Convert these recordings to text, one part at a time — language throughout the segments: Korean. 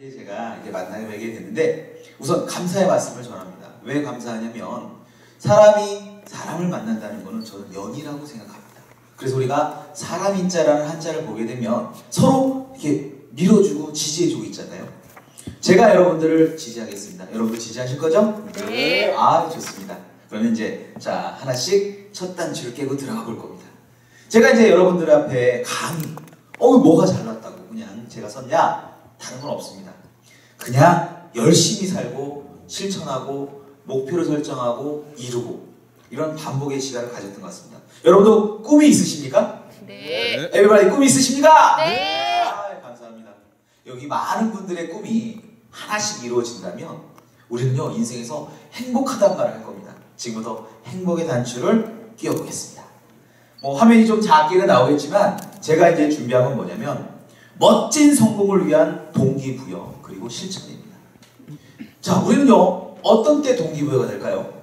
이제 제가 이제 만나게 됐는데 우선 감사의 말씀을 전합니다. 왜 감사하냐면 사람이 사람을 만난다는 것은 저는 연이라고 생각합니다. 그래서 우리가 사람 인자라는 한자를 보게 되면 서로 이렇게 밀어주고 지지해주고 있잖아요. 제가 여러분들을 지지하겠습니다. 여러분들 지지하실 거죠? 네. 아, 좋습니다. 그러면 이제 자 하나씩 첫 단추를 깨고 들어가 볼 겁니다. 제가 이제 여러분들 앞에 감히 뭐가 잘났다고 그냥 제가 섰냐? 다른 건 없습니다. 그냥 열심히 살고 실천하고 목표를 설정하고 이루고 이런 반복의 시간을 가졌던 것 같습니다. 여러분도 꿈이 있으십니까? 네. 에브리바디 꿈이 있으십니까? 네. 아, 감사합니다. 여기 많은 분들의 꿈이 하나씩 이루어진다면 우리는요 인생에서 행복하다는 말을 할 겁니다. 지금부터 행복의 단추를 끼워보겠습니다. 화면이 좀 작게는 나오겠지만 제가 이제 준비한 건 뭐냐면 멋진 성공을 위한 동기부여 그리고 실천입니다. 자, 우리는요 어떤 때 동기부여가 될까요?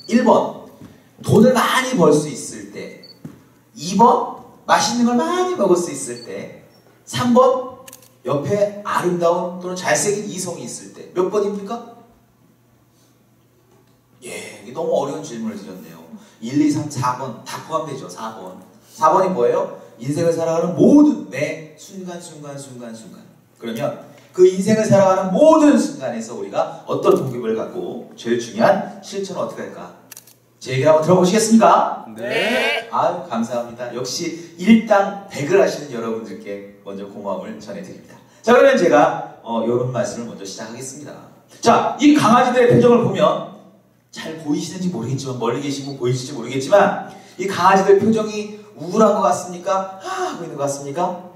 1번 돈을 많이 벌 수 있을 때, 2번 맛있는 걸 많이 먹을 수 있을 때, 3번 옆에 아름다운 또는 잘생긴 이성이 있을 때. 몇 번입니까? 예, 이게 너무 어려운 질문을 드렸네요. 1, 2, 3, 4번 다 포함되죠. 4번. 4번이 뭐예요? 인생을 살아가는 모든 매 순간순간. 그러면 그 인생을 살아가는 모든 순간에서 우리가 어떤 동기부여를 갖고 제일 중요한 실천은 어떻게 할까? 제 얘기를 한번 들어보시겠습니까? 네. 아유, 감사합니다. 역시 일당 100을 하시는 여러분들께 먼저 고마움을 전해드립니다. 자, 그러면 제가 이런 말씀을 먼저 시작하겠습니다. 자, 이 강아지들의 표정을 보면 잘 보이시는지 모르겠지만 멀리 계신 분 보이실지 모르겠지만 이 강아지들 표정이 우울한 것 같습니까? 하고 있는 것 같습니까?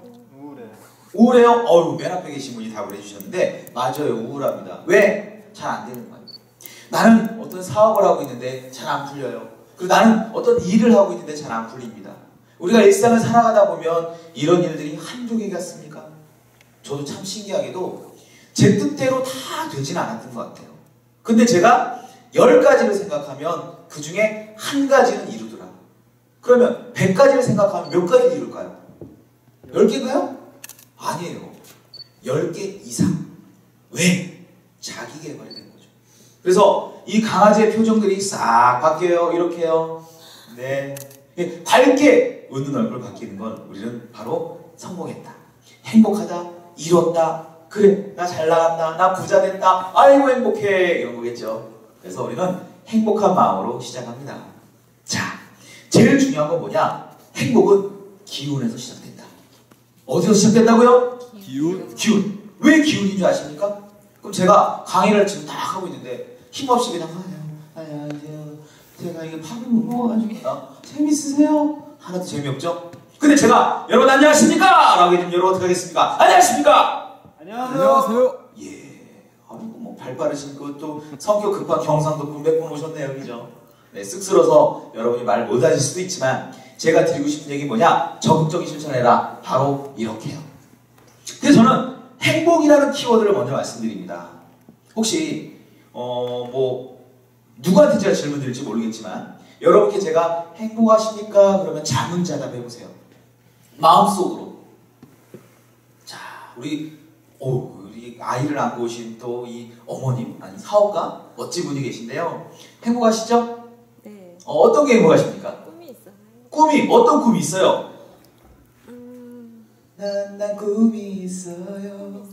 우울해요? 맨 앞에 계신 분이 답을 해주셨는데 맞아요, 우울합니다. 왜? 잘 안 되는 거예요. 나는 어떤 사업을 하고 있는데 잘 안 풀려요. 그리고 나는 어떤 일을 하고 있는데 잘 안 풀립니다. 우리가 일상을 살아가다 보면 이런 일들이 한두 개 같습니까? 저도 참 신기하게도 제 뜻대로 다 되진 않았던 것 같아요. 근데 제가 10가지를 생각하면 그 중에 한 가지는 이루더라. 그러면 100가지를 생각하면 몇 가지를 이룰까요? 10개인가요? 아니에요. 10개 이상. 왜? 자기 개발이 된 거죠. 그래서 이 강아지의 표정들이 싹 바뀌어요. 이렇게요. 네. 밝게 웃는 얼굴 바뀌는 건 우리는 바로 성공했다. 행복하다. 이뤘다. 그래. 나 잘 나간다. 나 부자 됐다. 아이고 행복해. 이런 거겠죠. 그래서 우리는 행복한 마음으로 시작합니다. 자, 제일 중요한 건 뭐냐? 행복은 기운에서 시작된다. 어디서 시작된다고요? 기운. 왜 기운인 줄 아십니까? 그럼 제가 강의를 지금 다 하고 있는데 힘없이 그냥 안녕하세요. 제가 이게 밥을 못 먹어가지고 재밌으세요? 하나도 재미없죠? 근데 제가 여러분 안녕하십니까? 라고 해주면 여러분 어떻게 하겠습니까? 안녕하십니까? 안녕하세요. 예. 발 빠르신 것도 성격 급한 경상도 분 몇 분 오셨네요. 그죠? 네, 쑥스러워서 여러분이 말 못하실 수도 있지만 제가 드리고 싶은 얘기 뭐냐? 적극적인 실천해라. 바로 이렇게요. 그래서 저는 행복이라는 키워드를 먼저 말씀드립니다. 혹시 누구한테 제가 질문 드릴지 모르겠지만 여러분께 제가 행복하십니까? 그러면 자문자답 해보세요. 마음속으로. 자, 우리 아이를 안고 오신 또 이 어머님, 아니 사업가 멋진 분이 계신데요. 행복하시죠? 네. 어떤 게 행복하십니까? 꿈이 있어요. 꿈이 어떤 꿈이 있어요? 난 꿈이 있어요.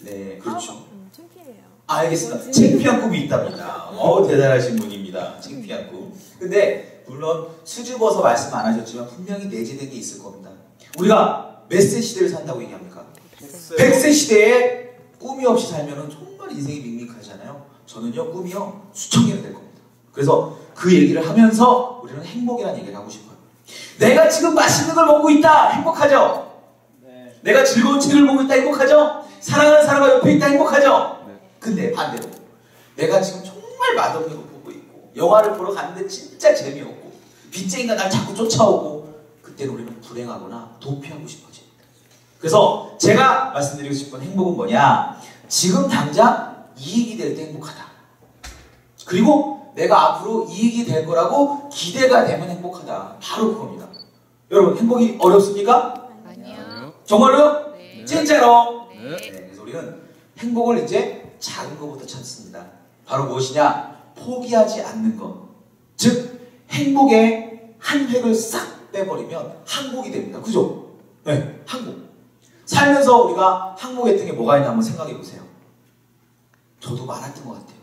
네, 그렇죠. 창피해요. 알겠습니다. 창피한 꿈이 있답니다. 대단하신 분입니다. 창피한 꿈. 근데 물론 수줍어서 말씀 안 하셨지만 분명히 내재된 게 있을 겁니다. 우리가 몇 세 시대를 산다고 얘기합니까? 100세 시대에 꿈이 없이 살면 정말 인생이 밋밋하잖아요. 저는요 꿈이요 수천 개가 될 겁니다. 그래서 그 얘기를 하면서 우리는 행복이라는 얘기를 하고 싶어요. 내가 지금 맛있는 걸 먹고 있다. 행복하죠? 네. 내가 즐거운 책을 보고 있다. 행복하죠? 사랑하는 사람과 옆에 있다. 행복하죠? 네. 근데 반대로 내가 지금 정말 맛없는 거 보고 있고 영화를 보러 갔는데 진짜 재미없고 빚쟁이가 날 자꾸 쫓아오고 그때는 우리는 불행하거나 도피하고 싶어집니다. 그래서 제가 말씀드리고 싶은 행복은 뭐냐? 지금 당장 이익이 될 때 행복하다. 그리고 내가 앞으로 이익이 될 거라고 기대가 되면 행복하다. 바로 그겁니다. 여러분 행복이 어렵습니까? 아니요. 정말로요? 네. 네. 진짜로. 네. 네, 그래서 우리는 행복을 이제 작은 것부터 찾습니다. 바로 무엇이냐? 포기하지 않는 것. 즉 행복의 한 획을 싹 빼버리면 항복이 됩니다. 그죠? 네, 항복. 살면서 우리가 항복의 등에 뭐가 있나 한번 생각해 보세요. 저도 많았던 것 같아요.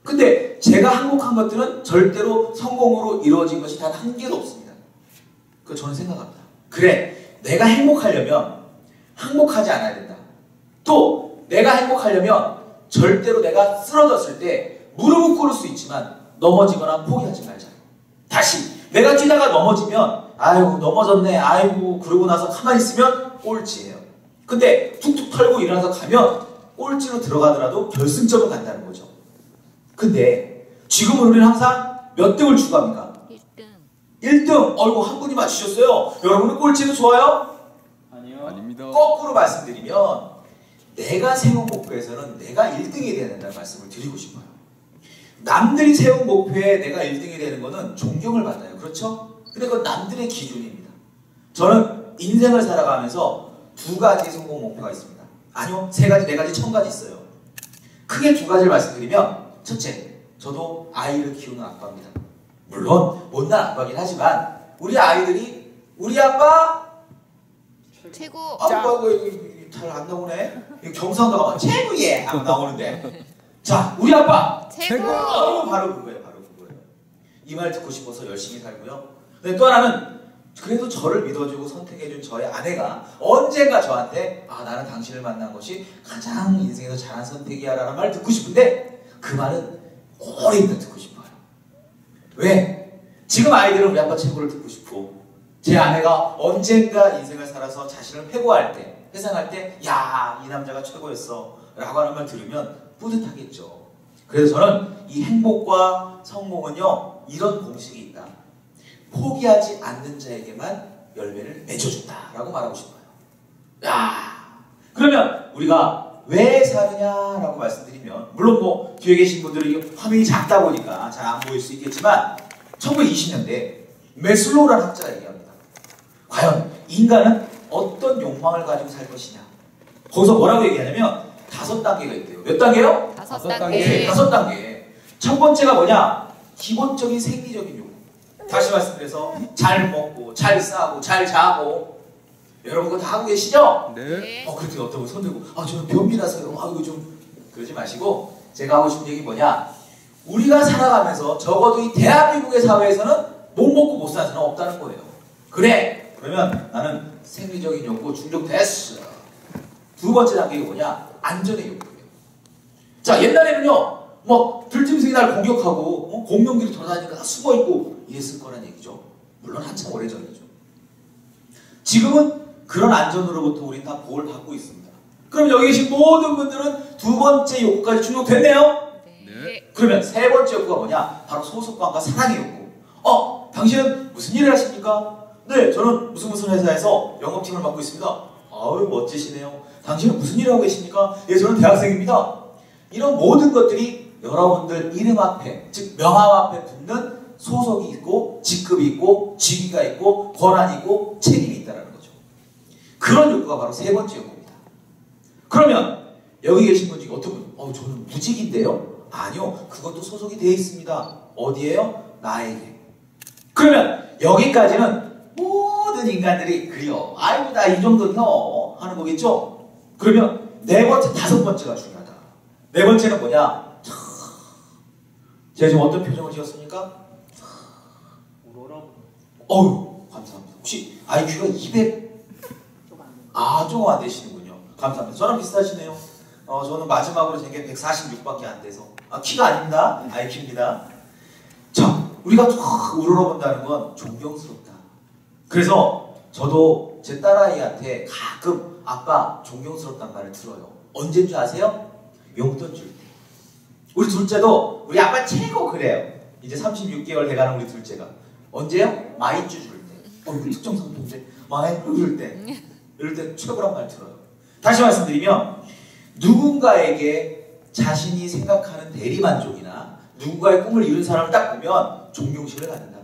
근데 제가 항복한 것들은 절대로 성공으로 이루어진 것이 단 한 개도 없습니다. 그 저는 생각합니다. 그래, 내가 행복하려면 항복하지 않아야 된다. 또 내가 행복하려면 절대로 내가 쓰러졌을 때 무릎을 꿇을 수 있지만 넘어지거나 포기하지 말자. 다시 내가 뛰다가 넘어지면 아이고 넘어졌네, 아이고 그러고 나서 가만히 있으면 꼴찌예요. 근데 툭툭 털고 일어나서 가면 꼴찌로 들어가더라도 결승점을 간다는 거죠. 근데 지금은 우리는 항상 몇 등을 추구합니까? 1등. 어이구 한 분이 맞추셨어요. 여러분은 꼴찌도 좋아요? 아니요. 아닙니다. 거꾸로 말씀드리면 내가 세운 목표에서는 내가 1등이 돼야 된다는 말씀을 드리고 싶어요. 남들이 세운 목표에 내가 1등이 되는 것은 존경을 받아요. 그렇죠? 근데 그건 남들의 기준입니다. 저는 인생을 살아가면서 두 가지 성공 목표가 있습니다. 아니요, 세 가지, 네 가지, 1000가지 있어요. 크게 두 가지를 말씀드리면 첫째, 저도 아이를 키우는 아빠입니다. 물론 못난 아빠긴 하지만 우리 아이들이 우리 아빠 최고. 아빠 잘 안 나오네. 경상도가 막 최고예 하고 나오는데 자 우리 아빠 최고. 바로 그거예요. 바로 그거예요. 이 말 듣고 싶어서 열심히 살고요. 근데 또 하나는 그래도 저를 믿어주고 선택해준 저의 아내가 언젠가 저한테 아 나는 당신을 만난 것이 가장 인생에서 잘한 선택이야 라는 말 듣고 싶은데 그 말은 오래 있다 듣고 싶어요. 왜? 지금 아이들은 우리 아빠 최고를 듣고 싶고 제 아내가 언젠가 인생을 살아서 자신을 회고할 때 회상할 때 야, 이 남자가 최고였어 라고 하는 말 들으면 뿌듯하겠죠. 그래서 저는 이 행복과 성공은요 이런 공식이 있다. 포기하지 않는 자에게만 열매를 맺어준다 라고 말하고 싶어요. 야, 그러면 우리가 왜 사느냐라고 말씀드리면 물론 뭐 뒤에 계신 분들이 화면이 작다 보니까 잘 안 보일 수 있겠지만 1920년대 메슬로우라는 학자가 얘기합니다. 과연 인간은 어떤 욕망을 가지고 살 것이냐. 거기서 뭐라고 얘기하냐면 5단계가 있대요. 몇 단계요? 5단계. 5단계. 첫 번째가 뭐냐? 기본적인 생리적인 욕구. 다시 말씀드려서 잘 먹고 잘 싸고 잘 자고 여러분 그거 다 하고 계시죠? 네. 그렇게 어떤 분 손들고 저는 변비라서요. 이거 좀 그러지 마시고 제가 하고 싶은 얘기 뭐냐? 우리가 살아가면서 적어도 이 대한민국의 사회에서는 못 먹고 못 사는 사람 없다는 거예요. 그래. 그러면 나는 생리적인 욕구 충족됐어. 두 번째 단계가 뭐냐? 안전의 욕구예요. 자, 옛날에는요. 뭐 들짐승이 날 공격하고 공룡들이 돌아다니니까 숨어있고 이랬을 거란 얘기죠. 물론 한참 오래전이죠. 지금은 그런 안전으로부터 우린 다 보호를 받고 있습니다. 그럼 여기 계신 모든 분들은 두 번째 욕구까지 충족됐네요? 네. 그러면 세 번째 욕구가 뭐냐? 바로 소속감과 사랑의 욕구. 당신은 무슨 일을 하십니까? 네, 저는 무슨 회사에서 영업팀을 맡고 있습니다. 아유, 멋지시네요. 당신은 무슨 일을 하고 계십니까? 예, 저는 대학생입니다. 이런 모든 것들이 여러분들 이름 앞에, 즉 명함 앞에 붙는 소속이 있고 직급이 있고 직위가 있고 권한이 있고 책임이 있다는 거죠. 그런 욕구가 바로 세 번째 욕구입니다. 그러면 여기 계신 분 중에 어떤 분? 저는 무직인데요? 아니요. 그것도 소속이 되어 있습니다. 어디에요? 나에게. 그러면 여기까지는 모든 인간들이 그래요. 아이고 나 이 정도요 하는 거겠죠? 그러면 네 번째, 다섯 번째가 중요하다. 네 번째는 뭐냐? 제가 지금 어떤 표정을 지었습니까? 어우 감사합니다. 혹시 IQ가 200? 조금 안 되시는군요. 감사합니다. 저랑 비슷하시네요. 저는 마지막으로 제 게 146밖에 안 돼서 키가 아닙니다. IQ입니다. 자, 우리가 우러러본다는 건 존경스럽다. 그래서 저도 제 딸아이한테 가끔 아빠 존경스럽다는 말을 들어요. 언제인 줄 아세요? 용돈 줄 때. 우리 둘째도 우리 아빠 최고 그래요. 이제 36개월 돼가는 우리 둘째가. 언제요? 마이쮸 줄 때. 이거 특정 상품인데 마이쮸 줄 때. 이럴 때 최고란 말 들어요. 다시 말씀드리면 누군가에게 자신이 생각하는 대리만족이나 누군가의 꿈을 이룬 사람을 딱 보면 존경심을 갖는다.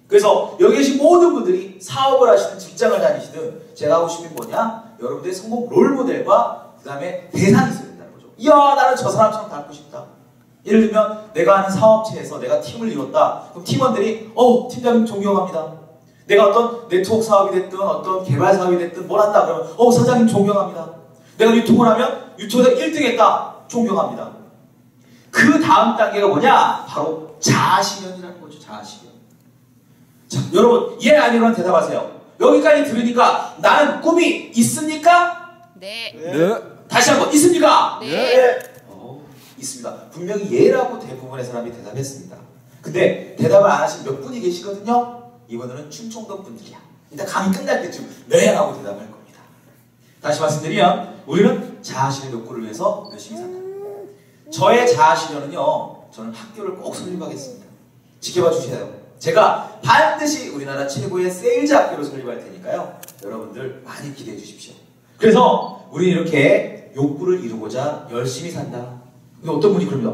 그래서 여기 계신 모든 분들이 사업을 하시든 직장을 다니시든 제가 하고 싶은 게 뭐냐? 여러분들의 성공 롤모델과 그 다음에 대상이 있어야 된다는 거죠. 이야, 나는 저 사람처럼 닮고 싶다. 예를 들면 내가 하는 사업체에서 내가 팀을 이뤘다. 그럼 팀원들이 팀장님 존경합니다. 내가 어떤 네트워크 사업이 됐든 어떤 개발 사업이 됐든 뭘 한다 그러면 사장님 존경합니다. 내가 유통을 하면 유통에서 1등 했다. 존경합니다. 그 다음 단계가 뭐냐? 바로 자아실현이라는 거죠. 자아실현. 자, 여러분 예 아니로는 대답하세요. 여기까지 들으니까 나는 꿈이 있습니까? 네. 네. 다시 한번 있습니까? 네. 있습니다. 분명히 예라고 대부분의 사람이 대답했습니다. 근데 대답을 안 하신 몇 분이 계시거든요. 이번에는 충청도 분들이야. 일단 강의 끝날 때쯤 네 라고 대답할 겁니다. 다시 말씀드리면 우리는 자아실현 욕구를 위해서 열심히 산다. 저의 자아실현은요, 저는 학교를 꼭 설립하겠습니다. 지켜봐 주세요. 제가 반드시 우리나라 최고의 세일즈 학교를 설립할 테니까요. 여러분들 많이 기대해 주십시오. 그래서 우리 이렇게 욕구를 이루고자 열심히 산다. 근데 어떤 분이 그럽니다.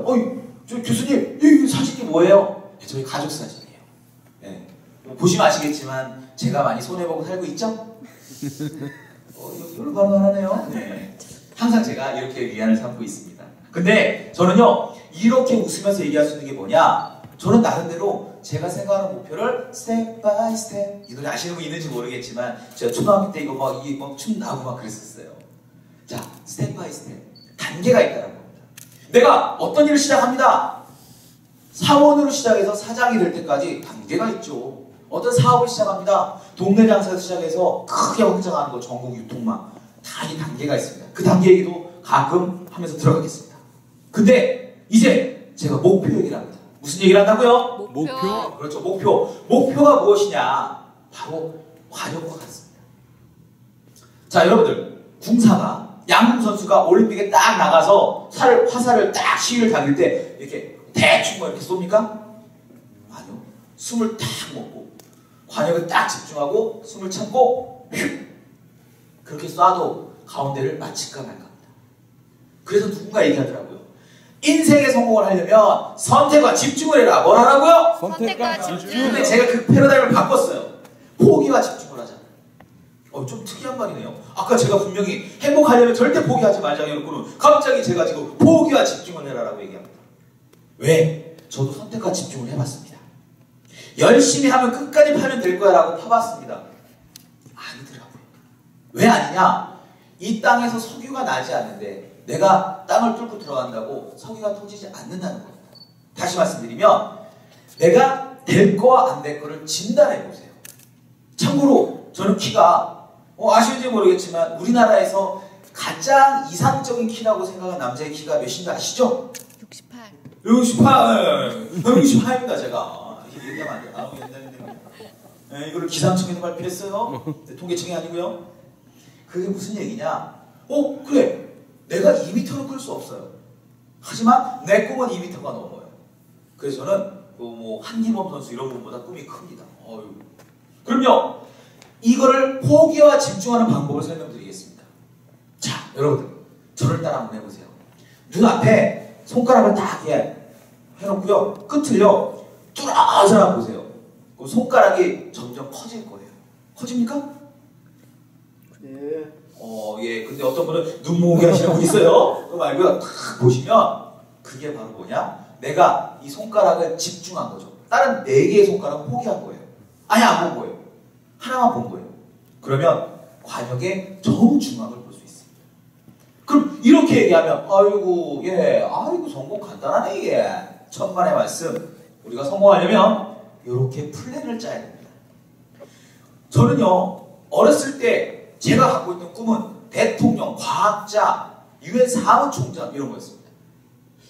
저 교수님, 이 사진이 뭐예요? 네, 저희 가족 사진이에요. 네. 보시면 아시겠지만 제가 많이 손해보고 살고 있죠? 이걸로 반응하네요. 네. 항상 제가 이렇게 위안을 삼고 있습니다. 근데 저는요, 이렇게 웃으면서 얘기할 수 있는 게 뭐냐? 저는 나름대로 제가 생각하는 목표를 스텝 바이 스텝, 이 노래 아시는 분 있는지 모르겠지만 제가 초등학교 때 이거 막 춤 나고 막 그랬었어요. 자, 스텝 바이 스텝, 단계가 있다는 겁니다. 내가 어떤 일을 시작합니다. 사원으로 시작해서 사장이 될 때까지 단계가 있죠. 어떤 사업을 시작합니다. 동네 장사에서 시작해서 크게 확장하는 거, 전국 유통망, 다 이 단계가 있습니다. 그 단계 얘기도 가끔 하면서 들어가겠습니다. 근데 이제 제가 목표 얘기를 합니다. 무슨 얘기를 한다고요? 목표. 그렇죠. 목표가 무엇이냐? 바로 관역과 같습니다. 자, 여러분들, 궁사가 양궁 선수가 올림픽에 딱 나가서 화살을 딱 시위를 당길 때 이렇게 대충 이렇게 쏩니까? 아니요. 숨을 딱 먹고 관역을 딱 집중하고 숨을 참고 그렇게 쏴도 가운데를 맞힐까 말까 합니다. 그래서 누군가 얘기하더라고요. 인생에 성공을 하려면 선택과 집중을 해라. 뭘 하라고요? 선택과 집중. 근데 제가 그 패러다임을 바꿨어요. 포기와 집중을 하자. 좀 특이한 말이네요. 아까 제가 분명히 행복하려면 절대 포기하지 말자고 해놓고는 갑자기 제가 지금 포기와 집중을 해라라고 얘기합니다. 왜? 저도 선택과 집중을 해봤습니다. 열심히 하면 끝까지 파면 될 거야 라고 파봤습니다. 아니더라고요. 왜 아니냐? 이 땅에서 석유가 나지 않는데 내가 땅을 뚫고 들어간다고 석유가 터지지 않는다는 겁니다. 다시 말씀드리면 내가 될 거와 안 될 거를 진단해 보세요. 참고로 저는 키가 아시는지 모르겠지만 우리나라에서 가장 이상적인 키라고 생각하는 남자의 키가 몇인지 아시죠? 68. 68입니다 제가. 이렇게 얘기하면 안 돼요. 옛날인데. 이거를 기상청에서 발표했어요. 통계청이 아니고요. 그게 무슨 얘기냐? 그래. 내가 2m는 클 수 없어요. 하지만 내 꿈은 2m가 넘어요. 그래서 저는 한기범 선수 이런 분보다 꿈이 큽니다. 그럼요. 이거를 포기와 집중하는 방법을 설명드리겠습니다. 자, 여러분들 저를 따라 한번 해보세요. 눈앞에 손가락을 딱 해놓고요. 끝을요. 뚜렷하게 보세요. 그럼 손가락이 점점 커질 거예요. 커집니까? 네. 예. 근데 어떤 분은 눈 모으게 하시는 분 있어요. 그거 말고요. 딱 보시면 그게 바로 뭐냐? 내가 이 손가락을 집중한 거죠. 다른 4개의 손가락은 포기한 거예요. 아예 안 본 거예요. 하나만 본 거예요. 그러면 관역의 정중앙을 볼 수 있습니다. 그럼 이렇게 얘기하면 아이고 성공 간단하네 천만의 말씀. 우리가 성공하려면 이렇게 플랜을 짜야 됩니다. 저는요 어렸을 때 제가 갖고 있던 꿈은 대통령, 과학자, UN 사무총장 이런 거였습니다.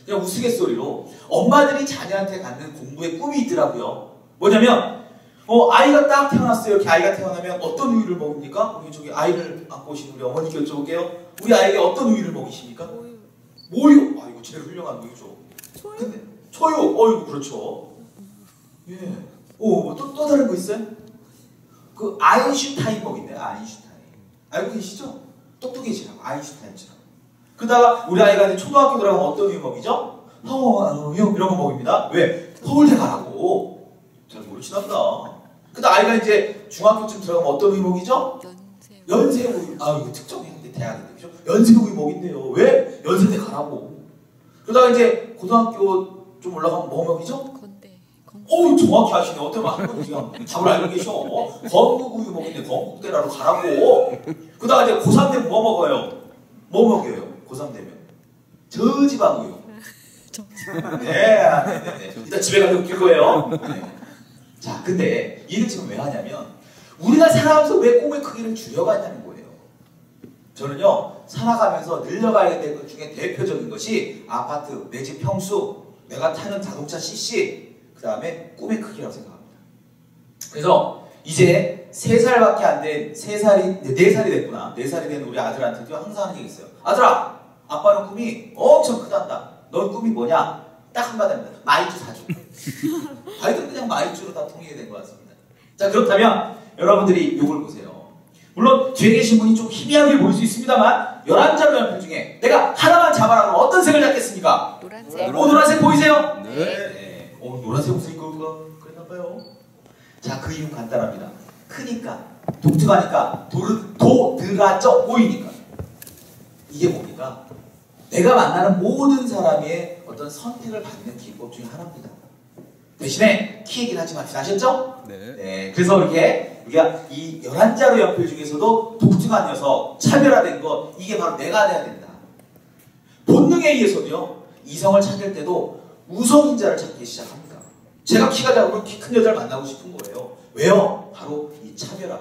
그냥 우스갯소리로 엄마들이 자녀한테 갖는 공부에 꿈이 있더라고요. 뭐냐면 아이가 딱 태어났어요. 이렇게 아이가 태어나면 어떤 우유를 먹습니까? 우리 저기 아이를 안고 오신 우리 어머니께 여쭤볼게요. 우리 아이에게 어떤 우유를 먹이십니까? 모유. 이거 제일 훌륭한 우유죠. 근데 초유. 그렇죠. 예. 또 다른 거 있어요? 그 아인슈타인 먹인대요. 아인슈타인. 알고 계시죠? 똑똑해지라고. 아인슈타인처럼. 그러다가 우리 아이가 이제 초등학교 들어가면 어떤 우유 먹이죠? 이런 거 먹입니다. 왜? 서울대 가라고. 잘 모르시나 보다. 근데 아이가 이제 중학교쯤 들어가면 어떤 우유 먹이죠? 연세우. 연세우유, 이거 특정했는데 대학인데, 그죠? 연세우유 먹인대요. 왜? 연세대 가라고. 그러다가 이제 고등학교 좀 올라가면 뭐 먹이죠? 건대. 정확히 아시네. 어떻게 한번 지금 답을 알고 계셔. 건국우유 먹인데 건국대라로 가라고. 그러다가 이제 고3 되면 뭐 먹어요? 뭐 먹여요? 고3 되면 저지방우유. 네. 일단 집에 가서 웃길 거예요. 네. 자, 근데 이를 지금 왜 하냐면 우리가 살아가면서 왜 꿈의 크기를 줄여가냐는 거예요. 저는요, 살아가면서 늘려가야 될 것 중에 대표적인 것이 아파트, 내 집 평수, 내가 타는 자동차 CC, 그 다음에 꿈의 크기라고 생각합니다. 그래서 이제 3살밖에 안 된, 4살이 됐구나. 4살이 된 우리 아들한테도 항상 하는 얘기 있어요. 아들아, 아빠는 꿈이 엄청 크단다. 넌 꿈이 뭐냐? 딱 한마디입니다. 마이쮸 사줘. 아이들은 그냥 마이쮸로 다 통일이 된 것 같습니다. 자, 그렇다면 여러분들이 이걸 보세요. 물론 뒤에 계신 분이 좀 희미하게 보일 수 있습니다만 11자로 연필 중에 내가 하나만 잡아라 그러면 어떤 색을 잡겠습니까? 노란색. 노란색 보이세요? 네. 노란색 옷을 입고 그랬나봐요. 자, 그 이유는 간단합니다. 크니까, 독특하니까, 도드라져 보이니까. 이게 뭡니까? 내가 만나는 모든 사람의 어떤 선택을 받는 기법 중에 하나입니다. 대신에 키 얘기를 하지 맙시다. 아셨죠? 네. 그래서 이렇게 우리가 이 11자로 연필 중에서도 독특한 녀석, 차별화된 것, 이게 바로 내가 돼야 된다. 본능에 의해서도요, 이성을 찾을 때도 우성인자를 찾기 시작합니다. 제가 키가 작으면 키 큰 여자를 만나고 싶은 거예요. 왜요? 바로 이 차별화.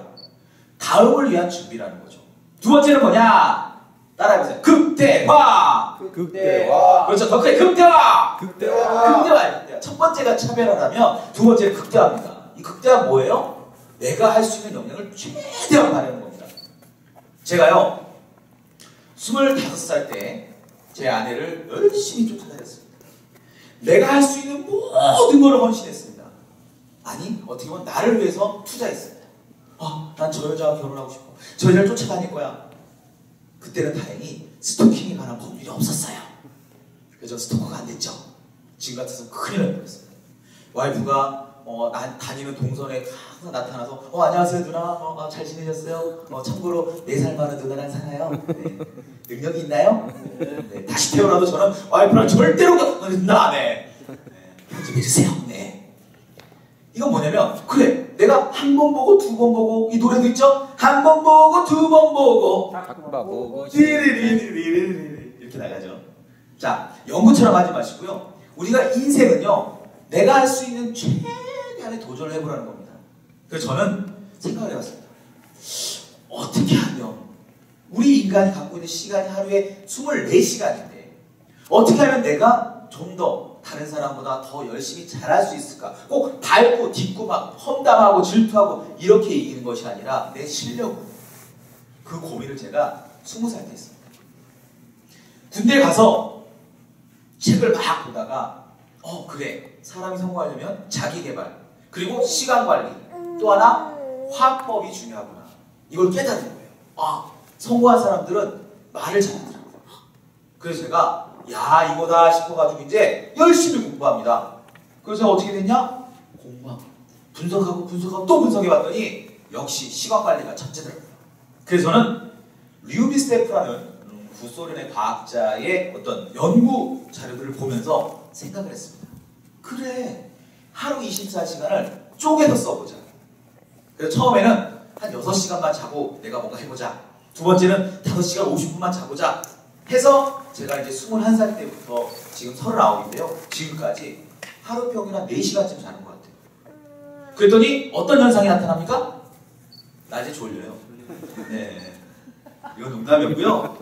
다음을 위한 준비라는 거죠. 두 번째는 뭐냐? 따라해보세요. 극대화! 극대화. 그렇죠. 더 크게 극대화! 극대화. 극대화. 첫 번째가 차별화라면 두 번째는 극대화입니다. 이 극대화 뭐예요? 내가 할 수 있는 역량을 최대한 발휘하는 겁니다. 제가요, 25살 때 제 아내를 열심히 쫓아다녔습니다. 내가 할 수 있는 모든 걸 헌신했습니다. 아니, 어떻게 보면 나를 위해서 투자했습니다. 난 저 여자와 결혼하고 싶어. 저 여자를 쫓아다닐 거야. 그때는 다행히 스토킹에 관한 법률이 없었어요. 그래서 스토커가 안 됐죠. 지금 같아서 큰일 날 뻔했습니다. 와이프가 다니는 동선에 항상 나타나서 안녕하세요 누나, 잘 지내셨어요? 참고로 4살 많은 누나랑 살아요. 네. 능력이 있나요? 네. 다시 태어나도 저는 와이프랑 절대로 네. 편집해주세요. 네. 이건 뭐냐면, 그래, 내가 한 번 보고 두 번 보고, 이 노래도 있죠? 한 번 보고 두 번 보고 리리리리리리리 이렇게 나가죠. 자, 연구처럼 하지 마시고요. 우리가 인생은요, 내가 할 수 있는 최대한의 도전을 해보라는 겁니다. 그래서 저는 생각을 해봤습니다. 어떻게 하면 우리 인간이 갖고 있는 시간이 하루에 24시간인데 어떻게 하면 내가 좀 더 다른 사람보다 더 열심히 잘할 수 있을까? 꼭 밟고 딛고 막 험담하고 질투하고 이렇게 이기는 것이 아니라 내 실력으로. 그 고민을 제가 20살 때 했습니다. 군대 가서 책을 막 보다가 그래, 사람이 성공하려면 자기개발, 그리고 시간관리, 또 하나 화법이 중요하구나. 이걸 깨달은 거예요. 성공한 사람들은 말을 잘하더라고요. 그래서 제가 이거다 싶어가지고 이제 열심히 공부합니다. 그래서 어떻게 됐냐? 공부하고 분석하고 또 분석해봤더니 역시 시간관리가 첫째더라고요. 그래서 저는 류비스테프라는 구소련의 과학자의 어떤 연구 자료들을 보면서 생각을 했습니다. 그래, 하루 24시간을 쪼개서 써보자. 그래서 처음에는 한 6시간만 자고 내가 뭔가 해보자. 두 번째는 5시간 50분만 자보자 해서 제가 이제 21살 때부터 지금 39인데요. 지금까지 하루 평균 한 4시간쯤 자는 것 같아요. 그랬더니 어떤 현상이 나타납니까? 낮에 졸려요. 네, 이건 농담이었고요.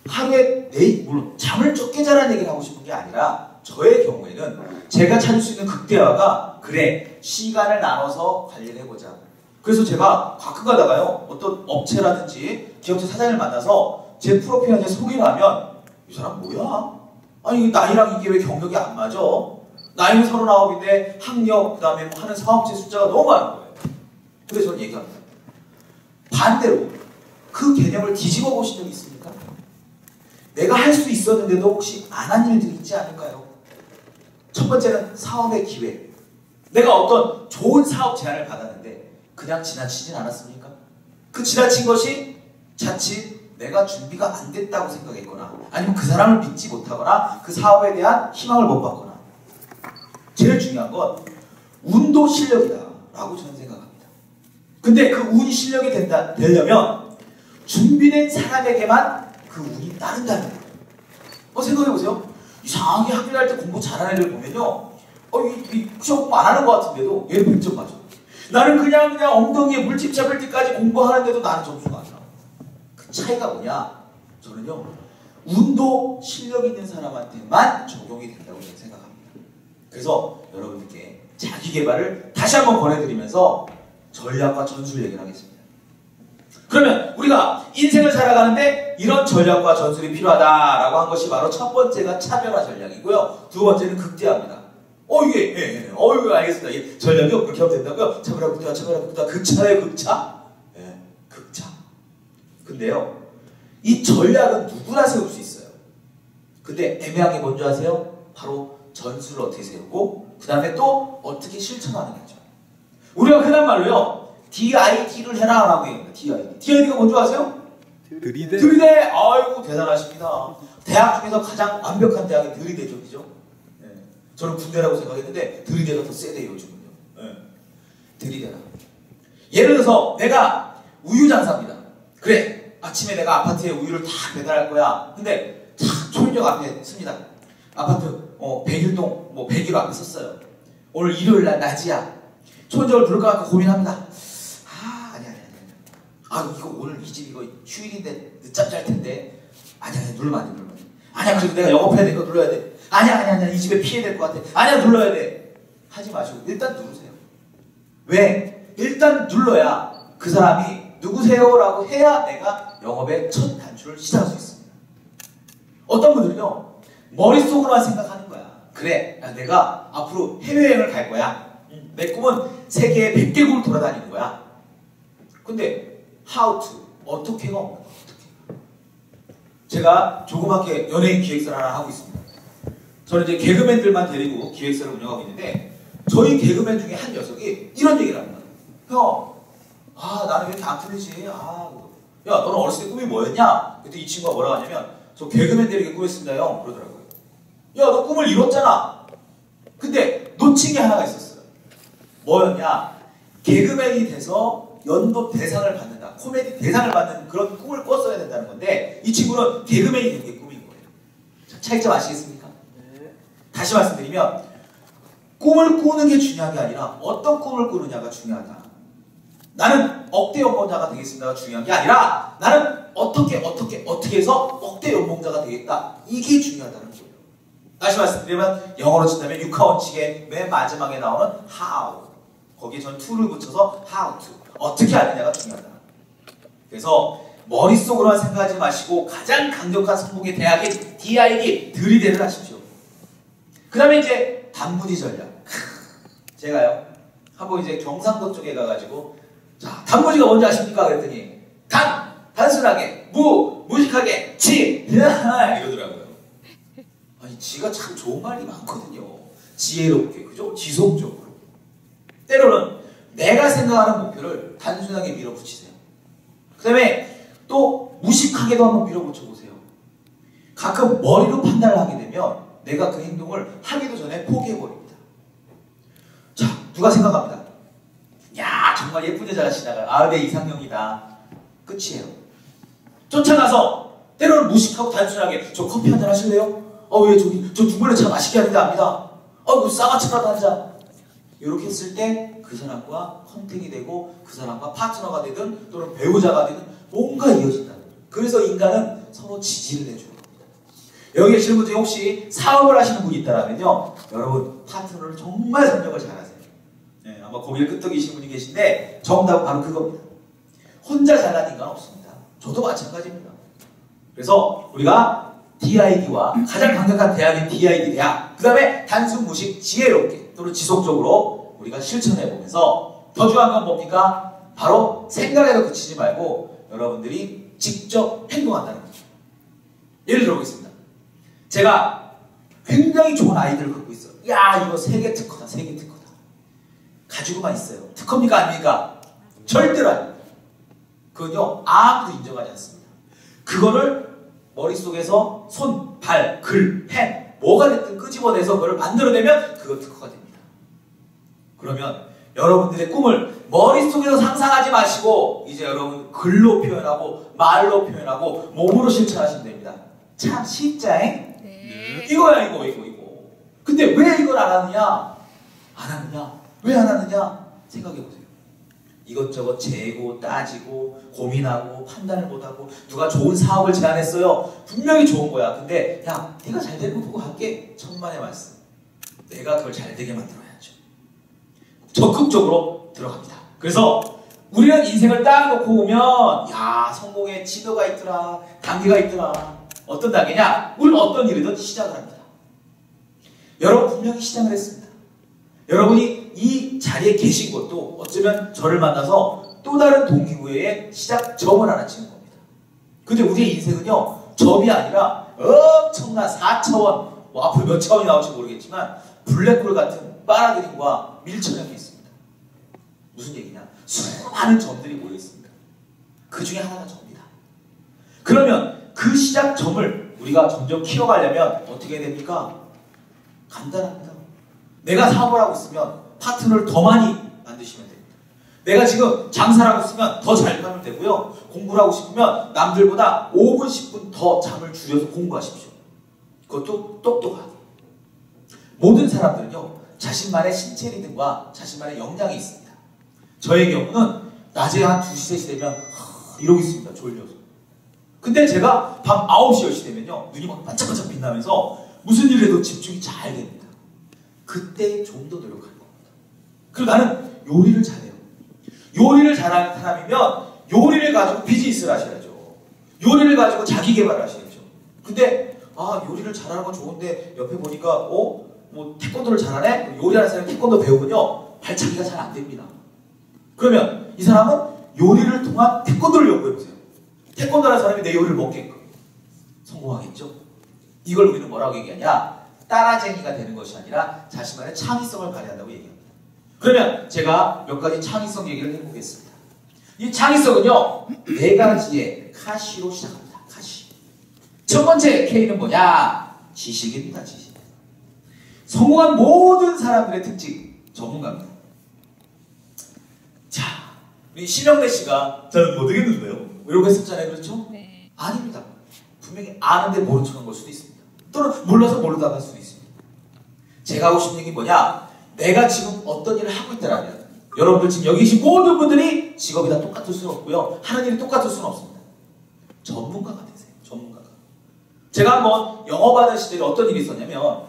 하루에 물론 잠을 적게 자라는 얘기를 하고 싶은 게 아니라 저의 경우에는 제가 찾을 수 있는 극대화가 그래, 시간을 나눠서 관리를 해보자. 그래서 제가 가끔 가다가요, 어떤 업체라든지 기업체 사장을 만나서 제 프로필한테 소개를 하면 이 사람 뭐야? 아니 나이랑 이게 왜 경력이 안 맞아? 나이는 39인데 학력, 그 다음에 하는 사업체 숫자가 너무 많은 거예요. 그래서 저는 얘기합니다. 반대로 그 개념을 뒤집어 보신 적 있습니까? 내가 할 수 있었는데도 혹시 안 한 일들이 있지 않을까요? 첫 번째는 사업의 기획. 내가 어떤 좋은 사업 제안을 받았는데 그냥 지나치진 않았습니까? 그 지나친 것이 자칫 내가 준비가 안 됐다고 생각했거나 아니면 그 사람을 믿지 못하거나 그 사업에 대한 희망을 못 받거나 제일 중요한 건 운도 실력이다 라고 저는 생각합니다. 근데 그 운이 실력이 되려면 준비된 사람에게만 그 운이 따른다는 거예요. 생각해보세요. 이상하게 학교 다닐 때 공부 잘하는 애들 보면요, 이 시험 공부 안 하는 것 같은데도 얘는 100점 맞아. 나는 그냥 엉덩이에 물집 잡을 때까지 공부하는데도 나는 점수가 안 나와. 그 차이가 뭐냐? 저는요, 운도 실력 있는 사람한테만 적용이 된다고 저는 생각합니다. 그래서 여러분들께 자기 개발을 다시 한번 권해드리면서 전략과 전술 얘기를 하겠습니다. 그러면 우리가 인생을 살아가는데 이런 전략과 전술이 필요하다라고 한 것이 바로 첫 번째가 차별화 전략이고요. 두 번째는 극대화입니다. 이거 알겠습니다. 이 전략이 그렇게 하면 된다고요? 차별화, 극대화, 차별화, 극대화, 극차예요, 극차? 예, 극차. 근데요, 이 전략은 누구나 세울 수 있어요. 근데 애매한 게 뭔지 아세요? 바로 전술을 어떻게 세우고 그 다음에 또 어떻게 실천하는 거죠. 우리가 흔한 말로요, DID를 해라 라고 얘기합니다. DID가 뭔지 아세요? 들이대. 아이고 대단하십니다. 대학 중에서 가장 완벽한 대학이 들이대죠, 그죠? 네. 저는 군대라고 생각했는데 들이대가 더 세대요 요즘은요. 네. 들이대라. 예를 들어서 내가 우유 장사입니다. 그래, 아침에 내가 아파트에 우유를 다 배달할 거야. 근데 탁 초인종 앞에 씁니다. 아파트 101동 101호 앞에 썼어요. 오늘 일요일날 낮이야. 초인종을 누를까 말까 고민합니다. 이거 오늘 이 집 이거 휴일인데 늦잠 잘 텐데. 아니야, 누르면 안 돼. 아니야, 그래도 내가 영업해야 돼. 이거 눌러야 돼. 아니야, 이 집에 피해 될 것 같아. 아니야, 눌러야 돼. 하지 마시고 일단 누르세요. 왜? 일단 눌러야 그 사람이 누구세요? 라고 해야 내가 영업의 첫 단추를 시작할 수 있습니다. 어떤 분들은요, 머릿속으로만 생각하는 거야. 그래, 내가 앞으로 해외여행을 갈 거야. 내 꿈은 세계 100개국을 돌아다니는 거야. 근데 how to, 어떻게가 없는 거야. 어떻게. 제가 조그맣게 연예인 기획사를 하나 하고 있습니다. 저는 이제 개그맨들만 데리고 기획사를 운영하고 있는데 저희 개그맨 중에 한 녀석이 이런 얘기를 합니다. 형, 나는 왜 이렇게 안 풀리지? 야, 너는 어렸을 때 꿈이 뭐였냐? 그때 이 친구가 뭐라고 하냐면 저 개그맨 되게 꿈했습니다, 형. 그러더라고요. 야, 너 꿈을 이뤘잖아. 근데 놓친 게 하나가 있었어요. 뭐였냐? 개그맨이 돼서 연도 대상을 받는다. 코미디 대상을 받는 그런 꿈을 꿨어야 된다는 건데 이 친구는 개그맨이 되는 게 꿈인 거예요. 차이점 아시겠습니까? 네. 다시 말씀드리면 꿈을 꾸는 게 중요한 게 아니라 어떤 꿈을 꾸느냐가 중요하다. 나는 억대 연봉자가 되겠습니다가 중요한 게 아니라 나는 어떻게 해서 억대 연봉자가 되겠다. 이게 중요하다는 거예요. 다시 말씀드리면 영어로 친다면 육하 원칙의 맨 마지막에 나오는 how. 거기에 전 to를 붙여서 how to. 어떻게 하느냐가 중요하다. 그래서 머릿속으로만 생각하지 마시고 가장 강력한 성공의 대학인 DID 들이대를 하십시오. 그 다음에 이제 단무지 전략. 제가요 한번 이제 경상도 쪽에 가가지고 자, 단무지가 뭔지 아십니까? 그랬더니 단순하게 무식하게 이러더라고요. 아니 지가 참 좋은 말이 많거든요. 지혜롭게, 그죠? 지속적으로. 때로는 내가 생각하는 목표를 단순하게 밀어붙이세요. 그 다음에 또 무식하게도 한번 밀어붙여보세요. 가끔 머리로 판단을 하게 되면 내가 그 행동을 하기도 전에 포기해버립니다. 자, 누가 생각합니다. 야, 정말 예쁜 여자가 지나가요. 내 이상형이다. 끝이에요. 쫓아가서 때로는 무식하고 단순하게 저 커피 한잔 하실래요? 왜 저 두번에 차 맛있게 하는데 압니다. 뭐 싸가치라도 하자. 이렇게 했을 때 그 사람과 컨택이 되고 그 사람과 파트너가 되든 또는 배우자가 되든 뭔가 이어진다. 그래서 인간은 서로 지지를 해주는 겁니다. 여기 계시는 분 중에 혹시 사업을 하시는 분이 있다면요, 여러분 파트너를 정말 선정을 잘하세요. 네, 아마 고개를 끄덕이시는 분이 계신데 정답은 바로 그겁니다. 혼자 잘난 인간은 없습니다. 저도 마찬가지입니다. 그래서 우리가 DID와 가장 강력한 대학인 DID 대학, 그 다음에 단순 무식 지혜롭게 또는 지속적으로 우리가 실천해보면서 더 중요한 건 뭡니까? 바로 생각에도 그치지 말고 여러분들이 직접 행동한다는 거죠. 예를 들어보겠습니다. 제가 굉장히 좋은 아이디어를 갖고 있어요. 야, 이거 세계 특허다. 세계 특허다. 가지고만 있어요. 특허입니까? 아닙니까? 절대로 아닙니다. 그건요 아무도 인정하지 않습니다. 그거를 머릿속에서 손, 발, 글, 펜 뭐가 됐든 끄집어내서 그걸 만들어내면 그거 특허가 됩니다. 그러면 여러분들의 꿈을 머릿속에서 상상하지 마시고 이제 여러분 글로 표현하고 말로 표현하고 몸으로 실천하시면 됩니다. 참 쉽자잉? 네. 이거야 이거. 근데 왜 이걸 안 하느냐? 안 하느냐? 왜 안 하느냐? 생각해보세요. 이것저것 재고 따지고 고민하고 판단을 못하고 누가 좋은 사업을 제안했어요. 분명히 좋은 거야. 근데 야 네가 잘 되는 거 보고 할게. 천만의 말씀. 내가 그걸 잘 되게 만들어야죠. 적극적으로 들어갑니다. 그래서 우리는 인생을 딱 놓고 보면 야 성공의 지도가 있더라. 단계가 있더라. 어떤 단계냐? 우리는 어떤 일이든 시작을 합니다. 여러분 분명히 시작을 했습니다. 여러분이 이 자리에 계신 것도 어쩌면 저를 만나서 또 다른 동기부여의 시작점을 하나 찍은 겁니다. 근데 우리의 인생은요 점이 아니라 엄청난 4차원 뭐 앞으로 몇 차원이 나올지 모르겠지만 블랙홀 같은 빨아들임과 밀천형이 있습니다. 무슨 얘기냐? 수많은 점들이 모여 있습니다. 그 중에 하나가 점이다. 그러면 그 시작점을 우리가 점점 키워가려면 어떻게 해야 됩니까? 간단합니다. 내가 사업을 하고 있으면 파트너를 더 많이 만드시면 됩니다. 내가 지금 장사를 하고 있으면 더 잘 하면 되고요. 공부를 하고 싶으면 남들보다 5분, 10분 더 잠을 줄여서 공부하십시오. 그것도 똑똑하게. 모든 사람들은요. 자신만의 신체 리듬과 자신만의 역량이 있습니다. 저의 경우는 낮에 한 2시, 3시 되면 이러고 있습니다. 졸려서. 근데 제가 밤 9시, 10시 되면요. 눈이 막 반짝반짝 빛나면서 무슨 일을 해도 집중이 잘 됩니다. 그때 좀 더 노력하는 겁니다. 그리고 나는 요리를 잘해요. 요리를 잘하는 사람이면 요리를 가지고 비즈니스를 하셔야죠. 요리를 가지고 자기 개발을 하셔야죠. 근데 요리를 잘하는 건 좋은데 옆에 보니까 뭐 태권도를 잘하네? 요리하는 사람이 태권도 배우면요. 발차기가 잘 안 됩니다. 그러면 이 사람은 요리를 통한 태권도를 연구해보세요. 태권도라는 사람이 내 요리를 먹게끔 성공하겠죠? 이걸 우리는 뭐라고 얘기하냐? 따라쟁이가 되는 것이 아니라 자신만의 창의성을 발휘한다고 얘기합니다. 그러면 제가 몇 가지 창의성 얘기를 해보겠습니다. 이 창의성은요 4가지의 카시로 시작합니다. 카시. 첫 번째 K는 뭐냐? 지식입니다. 지식. 성공한 모든 사람들의 특징 전문가입니다. 자, 우리 심영래 씨가 저는 못 되겠는데요? 이러고 했었잖아요. 그렇죠? 네. 아닙니다. 분명히 아는데 모른 척한 걸 수도 있습니다. 또는 몰라서 모르다가 할 수도 있습니다. 제가 하고 싶은 얘기 뭐냐? 내가 지금 어떤 일을 하고 있다면 여러분들 지금 여기 계신 모든 분들이 직업이 다 똑같을 수는 없고요. 하는 일이 똑같을 수는 없습니다. 전문가가 되세요. 전문가가. 제가 한번 영업하는 시절에 어떤 일이 있었냐면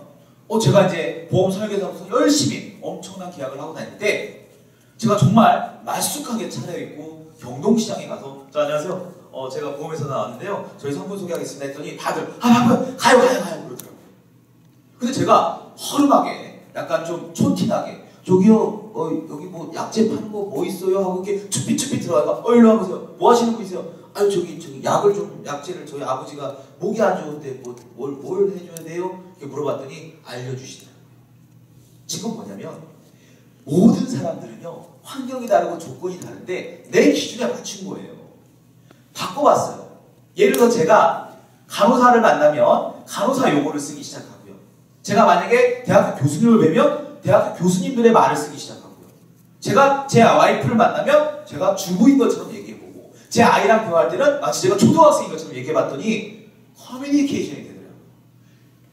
제가 이제 보험 설계사로서 열심히 엄청난 계약을 하고 다니는데 제가 정말 말쑥하게 차려입고 경동시장에 가서 안녕하세요. 제가 보험회사 나왔는데요. 저희 상품 소개하겠습니다 했더니 다들 가요 그러더라고요. 근데 제가 허름하게 약간 좀 촌티나게 저기요 여기 뭐 약재 파는 거 뭐 있어요? 하고 이렇게 쭈삣쭈삣 들어가니까 일로 와보세요. 뭐 하시는 분이세요? 아유 저기 약재를 저희 아버지가 목이 안 좋은데 뭘 해줘야 돼요? 이렇게 물어봤더니 알려주시더라고요. 지금 뭐냐면 모든 사람들은요 환경이 다르고 조건이 다른데 내 기준에 맞춘 거예요. 바꿔봤어요. 예를 들어 제가 간호사를 만나면 간호사 용어를 쓰기 시작하고요. 제가 만약에 대학교 교수님을 뵈면 대학교 교수님들의 말을 쓰기 시작하고요. 제가 제 와이프를 만나면 제가 주부인 것처럼 얘기해보고 제 아이랑 대화할 때는 마치 제가 초등학생인 것처럼 얘기해봤더니 커뮤니케이션이 되더라고요.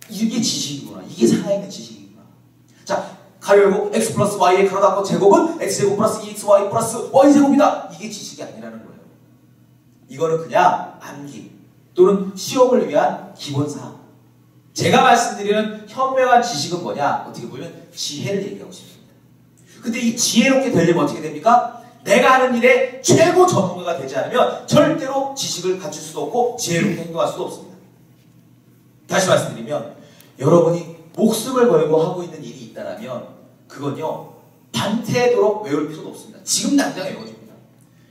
이게 지식이구나. 이게 살아있는 지식이구나. 자, 가로 열고 x 플러스 y의 가로 닫고 제곱은 x제곱 플러스 2xy 플러스 y제곱이다. 이게 지식이 아니라는 거예요. 이거는 그냥 암기 또는 시험을 위한 기본사항. 제가 말씀드리는 현명한 지식은 뭐냐? 어떻게 보면 지혜를 얘기하고 싶습니다. 근데 이 지혜롭게 되려면 어떻게 됩니까? 내가 하는 일에 최고 전문가가 되지 않으면 절대로 지식을 갖출 수도 없고 지혜롭게 행동할 수도 없습니다. 다시 말씀드리면 여러분이 목숨을 걸고 하고 있는 일이 있다면 그건요 밤새도록 외울 필요도 없습니다. 지금 당장 외워집니다.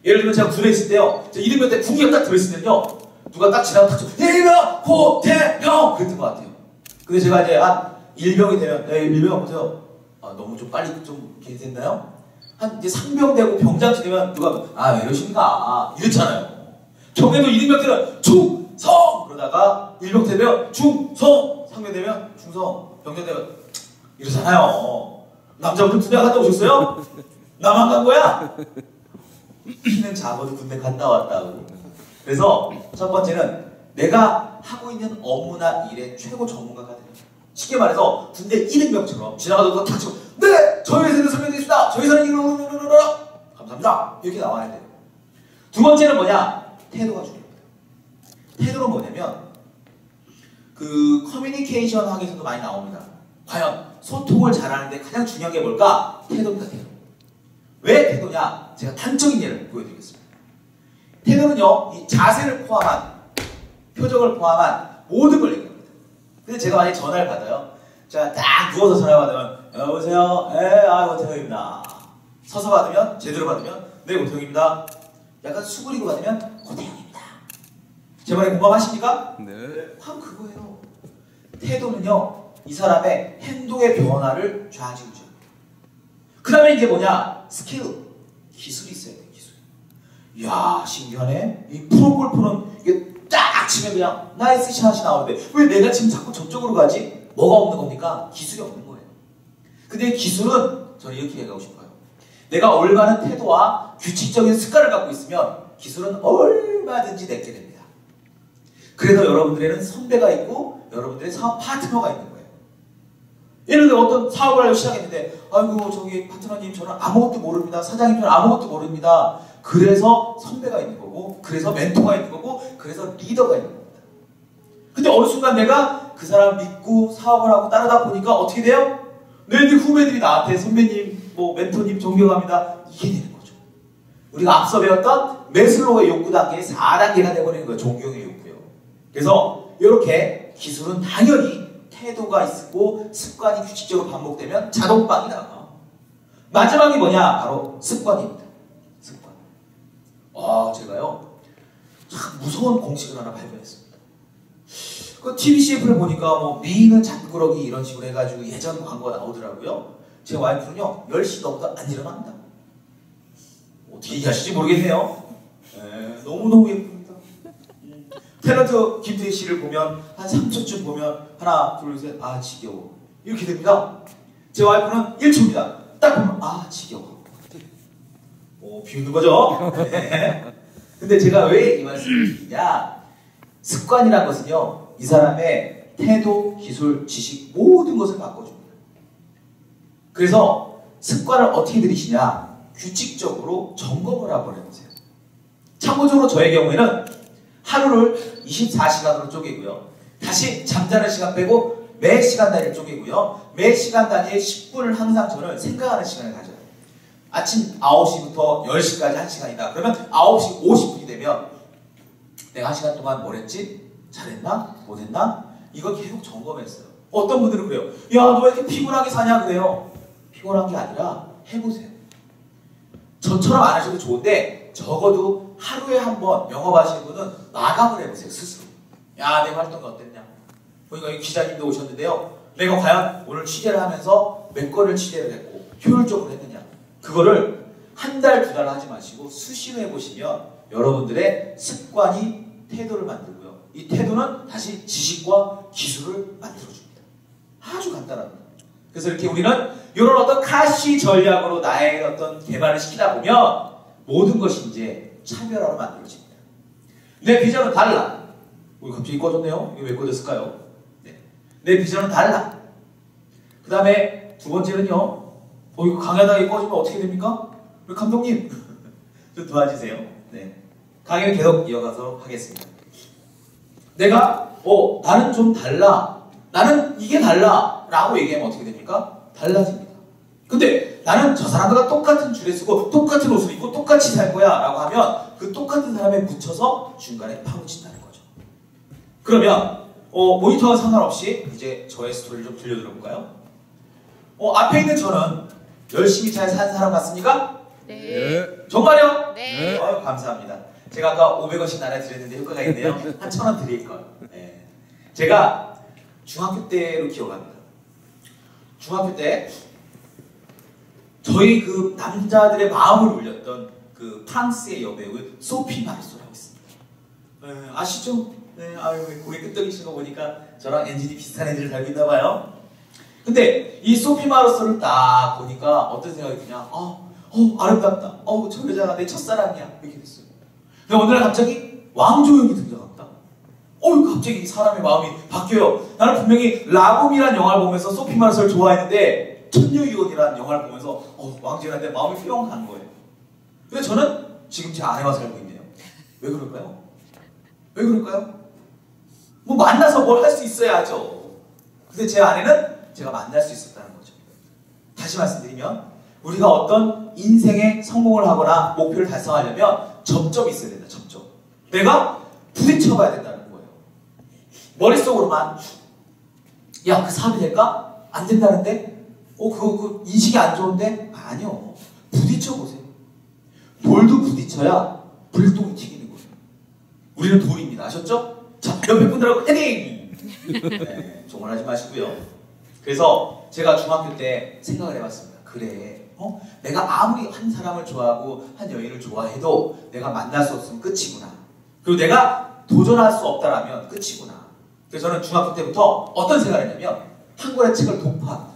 예를 들면 제가 군에 있을 때요, 저 이름표 때 군기가 딱 들어있을 때는요, 누가 딱 지나고 딱 일명 고태형 그랬던 것 같아요. 근데 제가 이제 한 일병이 되면 일병 보세요. 너무 좀 빨리 좀 이렇게 됐나요? 한 이제 상병되고 병장치 되면 누가 아 왜 이러십니까? 이랬잖아요. 경례도 이등병 때는 충성 그러다가 일병 되면 충성, 상병 되면 충성, 병장 되면 이러잖아요. 남자분들 군대 갔다 오셨어요? 나만 간 거야? 피는 작아도 군대 갔다 왔다고. 그래서 첫 번째는 내가 하고 있는 업무나 일의 최고 전문가가 되는 거예요. 쉽게 말해서 군대 이등병처럼 지나가도 탁 치고 네! 저희 회사는 설명드리겠습니다. 저희 회사는 이러러러러러 감사합니다. 이렇게 나와야 돼요. 두 번째는 뭐냐? 태도가 중요합니다. 태도는 뭐냐면 그 커뮤니케이션 학에서도 많이 나옵니다. 과연 소통을 잘하는데 가장 중요한 게 뭘까? 태도입니다. 태도. 왜 태도냐? 제가 단적인 예를 보여드리겠습니다. 태도는요, 이 자세를 포함한 표정을 포함한 모든 걸 얘기합니다. 근데 제가 만약에 전화를 받아요. 자, 딱 누워서 전화 받으면 여보세요? 고태형입니다. 서서 받으면, 제대로 받으면 네, 고태형입니다. 약간 수그리고 받으면 고태형입니다. 제 말에 공감하십니까? 네. 바로 그거예요. 태도는요, 이 사람의 행동의 변화를 좌지우지합니다. 그 다음에 이제 뭐냐? 스킬, 기술이 있어야 돼요. 기술. 이야, 신기하네. 이 프로골프는 이게 딱 치면 그냥 나이스 샷이 나오는데 왜 내가 지금 자꾸 저쪽으로 가지? 뭐가 없는 겁니까? 기술이 없는 거예요. 근데 기술은 저는 이렇게 얘기하고 싶어요. 내가 올바른 태도와 규칙적인 습관을 갖고 있으면 기술은 얼마든지 내게 됩니다. 그래서 여러분들에는 선배가 있고 여러분들의 사업 파트너가 있는 거예요. 예를 들어 어떤 사업을 하려고 시작했는데 아이고 저기 파트너님 저는 아무것도 모릅니다. 사장님 저는 아무것도 모릅니다. 그래서 선배가 있는 거고 그래서 멘토가 있는 거고 그래서 리더가 있는 겁니다. 근데 어느 순간 내가 그 사람 믿고 사업을 하고 따르다 보니까 어떻게 돼요? 너희들 후배들이 나한테 선배님 뭐 멘토님 존경합니다. 이게 되는 거죠. 우리가 앞서 배웠던 매슬로우의 욕구 단계의 4단계가 되어버리는 거예요. 존경의 욕구요. 그래서 이렇게 기술은 당연히 태도가 있고 습관이 규칙적으로 반복되면 자동빵이 나가. 마지막이 뭐냐? 바로 습관입니다. 습관. 제가요 참 무서운 공식을 하나 발견했습니다. 그 TV CF를 보니까 뭐 미인은 잠꾸러기 이런 식으로 해가지고 예전 광고가 나오더라고요. 제 와이프는요 10시 넘어도 안 일어납니다. 어떻게 이해하실지 모르겠네요. 너무너무 예쁩니다. 탤런트 김태희 씨를 보면 한 3초쯤 보면 하나 둘 셋 지겨워 이렇게 됩니다. 제 와이프는 1초입니다. 딱 보면 지겨워. 비웃는 거죠? 네. 근데 제가 왜 이 말씀을 드리냐? 습관이라는 것은요 이 사람의 태도, 기술, 지식 모든 것을 바꿔줍니다. 그래서 습관을 어떻게 들이시냐? 규칙적으로 점검을 한번 해보세요. 참고적으로 저의 경우에는 하루를 24시간으로 쪼개고요. 다시 잠자는 시간 빼고 매 시간 단위를 쪼개고요. 매 시간 단위에 10분을 항상 저는 생각하는 시간을 가져요. 아침 9시부터 10시까지 1시간이다. 그러면 9시 50분이 되면 내가 1시간 동안 뭘 했지? 잘했나? 못했나? 이걸 계속 점검했어요. 어떤 분들은 그래요. 야, 너 왜 이렇게 피곤하게 사냐 그래요. 피곤한 게 아니라 해보세요. 저처럼 안 하셔도 좋은데 적어도 하루에 한 번 영업하시는 분은 마감을 해보세요. 스스로. 야, 내 활동이 어땠냐. 보니까 여기 기자님도 오셨는데요. 내가 과연 오늘 취재를 하면서 몇 건을 취재를 했고 효율적으로 했느냐. 그거를 한 달, 두 달 하지 마시고 수시로 해보시면 여러분들의 습관이 태도를 만들고요. 이 태도는 다시 지식과 기술을 만들어줍니다. 아주 간단합니다. 그래서 이렇게 우리는 이런 어떤 카시 전략으로 나의 어떤 개발을 시키다 보면 모든 것이 이제 차별화로 만들어집니다. 내 비전은 달라. 갑자기 꺼졌네요. 이게 왜 꺼졌을까요? 내 비전은 달라. 그 다음에 두 번째는요. 이거 강하다게 꺼지면 어떻게 됩니까? 우리 감독님 좀 도와주세요. 네. 강의를 계속 이어가서 하겠습니다. 내가 나는 좀 달라. 나는 이게 달라. 라고 얘기하면 어떻게 됩니까? 달라집니다. 근데 나는 저 사람들과 똑같은 줄에 쓰고 똑같은 옷을 입고 똑같이 살 거야 라고 하면 그 똑같은 사람에 묻혀서 중간에 파묻힌다는 거죠. 그러면 모니터와 상관없이 이제 저의 스토리를 좀 들려드려 볼까요? 앞에 있는 저는 열심히 잘 사는 사람 같습니까? 네. 정말요? 네. 감사합니다. 제가 아까 500원씩 나눠드렸는데 효과가 있네요. 한 1000원 드릴걸. 네. 제가 중학교 때로 기억합니다. 중학교 때 저희 그 남자들의 마음을 울렸던 그 프랑스의 여배우 소피 마르소라고 있습니다. 아시죠? 네, 아유, 고개 끄덕이신 거 보니까 저랑 엔진이 비슷한 애들을 달고 있나 봐요. 근데 이 소피 마르소를 딱 보니까 어떤 생각이 드냐? 아름답다. 저 여자가 내 첫사랑이야. 이렇게 됐어요. 근데 어느 날 갑자기 왕조연이 등장합니다. 갑자기 사람의 마음이 바뀌어요. 나는 분명히 라붐이라는 영화를 보면서 소피 마르소를 좋아했는데 천녀유언이라는 영화를 보면서 왕조연한테 마음이 뿅 가는 거예요. 근데 저는 지금 제 아내와 살고 있네요. 왜 그럴까요? 왜 그럴까요? 뭐 만나서 뭘 할 수 있어야죠. 근데 제 아내는 제가 만날 수 있었다는 거죠. 다시 말씀드리면 우리가 어떤 인생의 성공을 하거나 목표를 달성하려면 접점이 있어야 된다. 접점. 내가 부딪혀봐야 된다는 거예요. 머릿속으로만 야, 그 사업이 될까? 안 된다는데? 그 인식이 안 좋은데? 아니요. 부딪혀보세요. 돌도 부딪혀야 불똥이 튀기는 거예요. 우리는 돌입니다. 아셨죠? 자, 옆에 분들하고 헤딩! 네, 조언하지 마시고요. 그래서 제가 중학교 때 생각을 해봤습니다. 그래, 내가 아무리 한 사람을 좋아하고 한 여인을 좋아해도 내가 만날 수 없으면 끝이구나. 그리고 내가 도전할 수 없다라면 끝이구나. 그래서 저는 중학교 때부터 어떤 생각을 했냐면 한 권의 책을 독파합니다.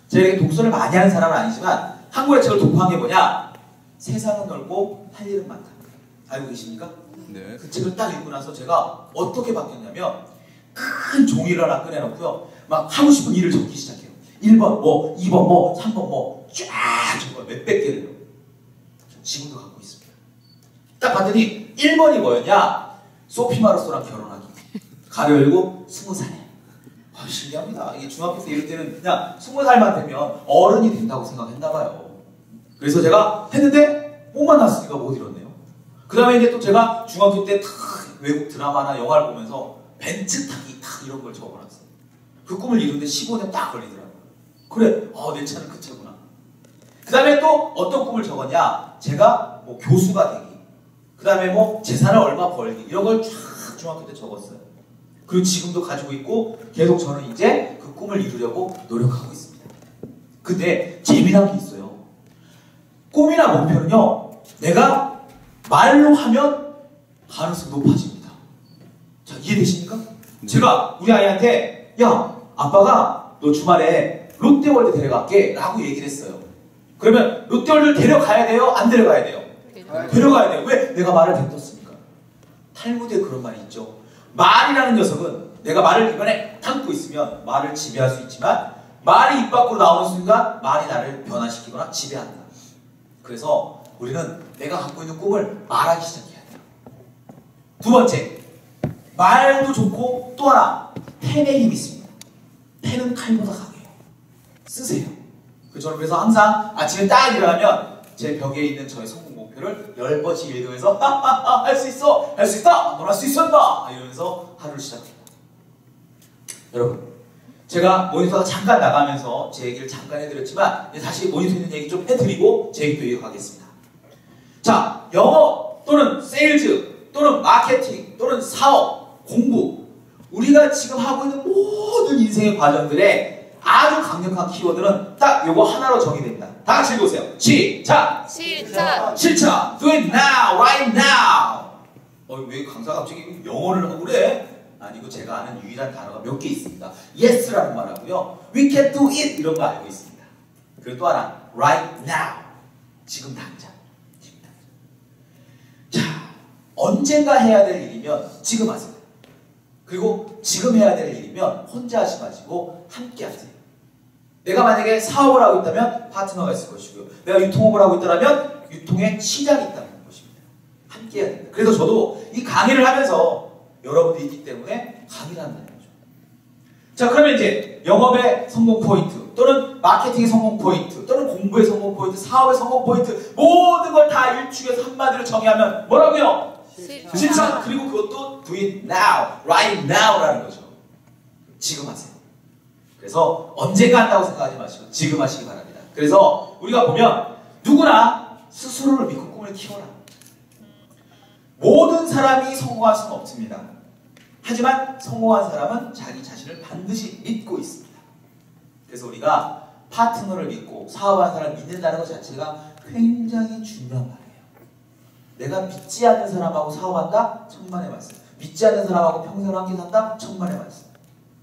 제가 독서를 많이 하는 사람은 아니지만 한 권의 책을 독파한 게 뭐냐? 세상은 넓고 할 일은 많다. 알고 계십니까? 네. 그 책을 딱 읽고 나서 제가 어떻게 바뀌었냐면 큰 종이를 하나 꺼내놓고요. 막 하고 싶은 일을 적기 시작해요. 1번 뭐, 2번 뭐, 3번 뭐 쫙 적어요. 몇백 개를요. 지금도 갖고 있습니다. 딱 봤더니 1번이 뭐였냐? 소피 마르소랑 결혼하기. 가려 열고 20살에. 신기합니다. 이게 중학교 때 이럴 때는 그냥 20살만 되면 어른이 된다고 생각했나 봐요. 그래서 제가 했는데 못 만났으니까 못 이뤘네요. 그 다음에 이제 또 제가 중학교 때 외국 드라마나 영화를 보면서 벤츠 타기 이런 걸 적어놨어요. 그 꿈을 이루는데 15년 딱 걸리더라고요. 그래, 내 차는 그 차구나. 그 다음에 또 어떤 꿈을 적었냐? 제가 뭐 교수가 되기, 그 다음에 뭐 재산을 얼마 벌기, 이런 걸 쫙 중학교 때 적었어요. 그리고 지금도 가지고 있고 계속 저는 이제 그 꿈을 이루려고 노력하고 있습니다. 근데 재미난 게 있어요. 꿈이나 목표는요, 내가 말로 하면 가능성이 높아집니다. 자, 이해되십니까? 제가 우리 아이한테 야, 아빠가 너 주말에 롯데월드 데려갈게 라고 얘기를 했어요. 그러면 롯데월드 데려가야 돼요? 안 데려가야 돼요? 데려가야 돼요. 왜? 내가 말을 뱉었으니까. 탈무드에 그런 말이 있죠. 말이라는 녀석은 내가 말을 입안에 담고 있으면 말을 지배할 수 있지만 말이 입 밖으로 나오는 순간 말이 나를 변화시키거나 지배한다. 그래서 우리는 내가 갖고 있는 꿈을 말하기 시작해야 돼요. 두 번째, 말도 좋고 또 하나, 펜에 힘이 있습니다. 펜은 칼보다 강해요. 쓰세요. 저는 그래서 항상 아침에 딱 일어나면 제 벽에 있는 저의 성공 목표를 10번씩 읽으면서 할 수 있어! 할 수 있다! 넌 할 수 있었다! 이러면서 하루를 시작합니다. 여러분, 제가 모니터가 잠깐 나가면서 제 얘기를 잠깐 해드렸지만 다시 모니터 있는 얘기 좀 해드리고 제 얘기 또 이어가겠습니다. 자, 영어 또는 세일즈 또는 마케팅 또는 사업, 공부, 우리가 지금 하고 있는 모든 인생의 과정들에 아주 강력한 키워드는 딱 요거 하나로 정의됩니다. 다 같이 읽어보세요. 시작! 실천. 실천! Do it now! Right now! 왜 강사가 갑자기 영어를 하고 그래? 아니고 제가 아는 유일한 단어가 몇 개 있습니다. Yes라는 말하고요. We can do it! 이런 거 알고 있습니다. 그리고 또 하나, right now! 지금 당장. 자, 언젠가 해야 될 일이면 지금 하세요. 그리고 지금 해야 될 일이면 혼자 하지 마시고 함께 하세요. 내가 만약에 사업을 하고 있다면 파트너가 있을 것이고요. 내가 유통업을 하고 있다면 유통의 시장이 있다는 것입니다. 함께 해야 됩니다. 그래서 저도 이 강의를 하면서 여러분들이 있기 때문에 강의를 한다는 거죠. 자, 그러면 이제 영업의 성공 포인트 또는 마케팅의 성공 포인트 또는 공부의 성공 포인트, 사업의 성공 포인트 모든 걸 다 일축해서 한마디로 정의하면 뭐라고요? 실천. 그리고 그것도 do it now, right now라는 거죠. 지금 하세요. 그래서 언젠가 한다고 생각하지 마시고 지금 하시기 바랍니다. 그래서 우리가 보면 누구나 스스로를 믿고 꿈을 키워라. 모든 사람이 성공할 수는 없습니다. 하지만 성공한 사람은 자기 자신을 반드시 믿고 있습니다. 그래서 우리가 파트너를 믿고 사업하는 사람을 믿는다는 것 자체가 굉장히 중요한 말이에요. 내가 믿지 않는 사람하고 사업한다? 천만의 말씀. 믿지 않는 사람하고 평생을 함께 산다? 천만의 말씀.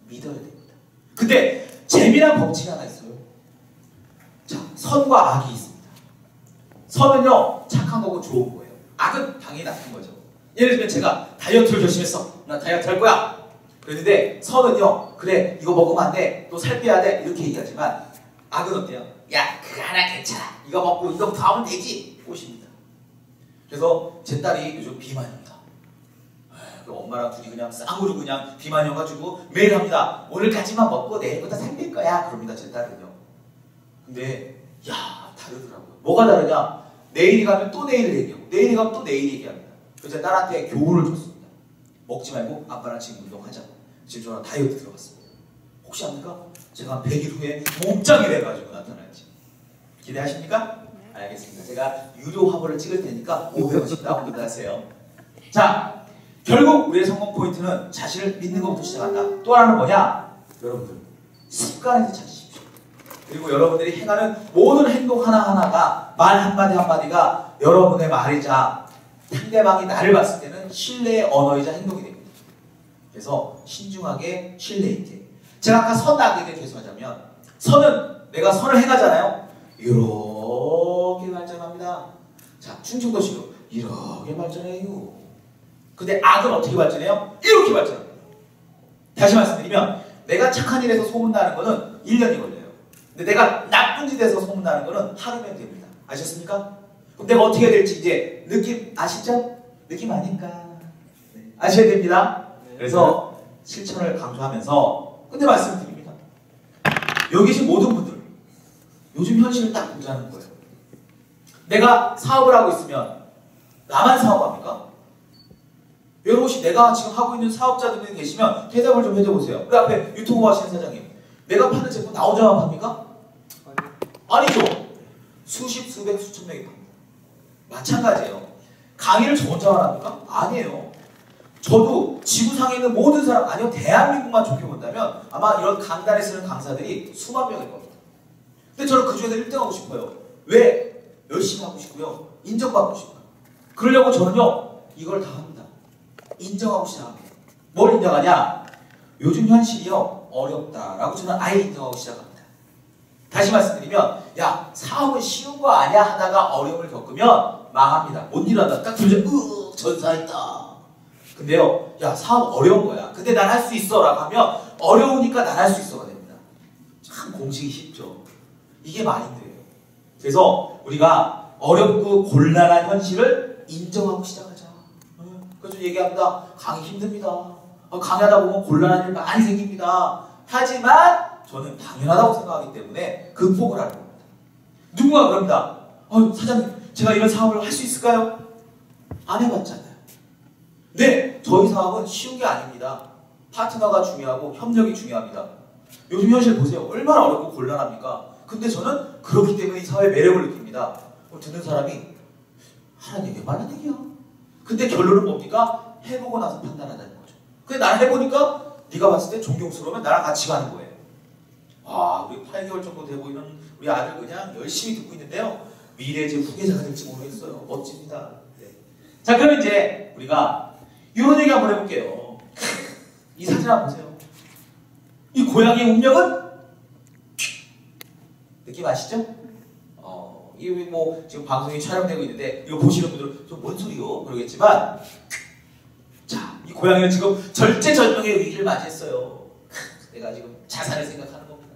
믿어야 됩니다. 근데 재미난 법칙이 하나 있어요. 자, 선과 악이 있습니다. 선은요, 착한 거고 좋은 거예요. 악은 당연히 나쁜 거죠. 예를 들면 제가 다이어트를 결심했어. 나 다이어트 할 거야. 그랬는데 선은요, 그래 이거 먹으면 안 돼. 또 살 빼야 돼. 이렇게 얘기하지만 악은 어때요? 야, 그거 하나 괜찮아. 이거 먹고 이거 더 하면 되지. 꼬십니다. 그래서 제 딸이 요즘 비만입니다. 엄마랑 둘이 그냥 쌍으로 그냥 비만이어가지고 매일 합니다. 오늘까지만 먹고 내일부터 살 뺄 거야. 그럽니다. 제 딸은요. 근데 야, 다르더라고요. 뭐가 다르냐? 내일이 가면 또 내일 얘기하고 내일이 가면 또 내일 얘기합니다. 그래서 제 딸한테 교훈을 줬습니다. 먹지 말고 아빠랑 지금 운동하자. 지금 저랑 다이어트 들어갔습니다. 혹시 압니까? 제가 100일 후에 몸짱이 돼가지고 나타날지. 기대하십니까? 네. 알겠습니다. 제가 유료 화보를 찍을 테니까 500원씩 다운로드 하세요. 자, 결국 우리의 성공 포인트는 자신을 믿는 것부터 시작한다. 또 하나는 뭐냐? 여러분들 습관에서 찾으십시오. 그리고 여러분들이 행하는 모든 행동 하나하나가 말 한마디 한마디가 여러분의 말이자 상대방이 나를 봤을 때는 신뢰의 언어이자 행동이 됩니다. 그래서 신중하게 신뢰 있게. 제가 아까 선 악에 대해 죄송하자면 선은 내가 선을 행하잖아요. 이렇게 발전합니다. 자, 충청도시로 이렇게 발전해요. 근데 악은 어떻게 발전해요? 이렇게 발전합니다. 다시 말씀드리면 내가 착한 일에서 소문나는 거는 1년이 걸려요. 근데 내가 나쁜 짓에서 소문나는 거는 하루면 됩니다. 아셨습니까? 그럼 내가 어떻게 해야 될지 이제 느낌 아시죠? 느낌 아니까 네. 아셔야 됩니다. 네. 그래서 실천을 강조하면서 근데 말씀드립니다. 여기 계신 모든 분들 요즘 현실을 딱 보자는 거예요. 내가 사업을 하고 있으면 나만 사업합니까? 여러분 혹시 내가 지금 하고 있는 사업자들이 계시면 대답을 좀 해줘보세요. 우리 앞에 유튜브 하시는 사장님, 내가 파는 제품 나 혼자만 팝니까? 아니죠. 수십, 수백, 수천 명이 팝니다. 마찬가지예요. 강의를 저 혼자만 합니까? 아니에요. 저도 지구상에 있는 모든 사람, 아니요 대한민국만 좋게 본다면 아마 이런 강단에 쓰는 강사들이 수만 명일 겁니다. 근데 저는 그 중에서 1등 하고 싶어요. 왜? 열심히 하고 싶고요. 인정받고 싶어요. 그러려고 저는요 이걸 다 합니다. 인정하고 시작합니다. 뭘 인정하냐? 요즘 현실이요 어렵다라고 저는 아예 인정하고 시작합니다. 다시 말씀드리면 야 사업은 쉬운 거 아니야 하다가 어려움을 겪으면 망합니다. 못 일한다. 딱 들으면 전사했다. 근데요 야 사업 어려운 거야. 근데 난 할 수 있어 라고 하면 어려우니까 난 할 수 있어가 됩니다. 참 공식이 쉽죠. 이게 마인드예요. 그래서 우리가 어렵고 곤란한 현실을 인정하고 시작하자. 그래서 얘기합니다. 강의 힘듭니다. 강의하다 보면 곤란한 일 많이 생깁니다. 하지만 저는 당연하다고 생각하기 때문에 극복을 하는 겁니다. 누군가 그럽니다. 사장님 제가 이런 사업을 할 수 있을까요? 안 해봤잖아요. 네, 저희 사업은 쉬운 게 아닙니다. 파트너가 중요하고 협력이 중요합니다. 요즘 현실 보세요. 얼마나 어렵고 곤란합니까? 근데 저는 그렇기 때문에 이 사회의 매력을 느낍니다. 듣는 사람이 하라는 얘기야 말란 얘기야. 근데 결론은 뭡니까? 해보고 나서 판단하자는 거죠. 근데 나는 해보니까 네가 봤을 때 존경스러우면 나랑 같이 가는 거예요. 아, 우리 8개월 정도 되고 있는 우리 아들 그냥 열심히 듣고 있는데요. 미래의 제 후계자가 될지 모르겠어요. 멋집니다. 네. 자, 그럼 이제 우리가 이런 얘기 한번 해볼게요. 이 사진 한번 보세요. 이 고양이의 운명은? 느낌 아시죠? 이게 뭐 지금 방송이 촬영되고 있는데 이거 보시는 분들은 좀 뭔 소리요? 그러겠지만 자, 이 고양이는 지금 절제절명의 위기를 맞이했어요. 내가 지금 자살을 생각하는 겁니다.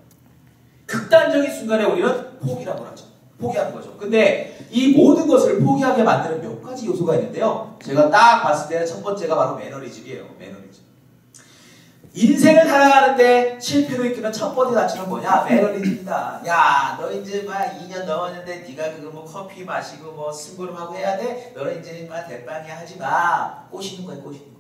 극단적인 순간에 우리는 포기라고 하죠. 포기하는 거죠. 근데 이 모든 것을 포기하게 만드는 몇 가지 요소가 있는데요. 제가 딱 봤을 때는 첫 번째가 바로 매너리즘이에요. 매너리즘. 인생을 살아가는데 실패로 이끄는 첫 번째 단추는 뭐냐? 매너리즘이다. 야, 너 이제 막 2년 넘었는데 네가 그거 뭐 커피 마시고 뭐 심부름하고 해야 돼? 너는 이제 막 대빵이야 하지 마. 꼬시는 거야, 꼬시는 거.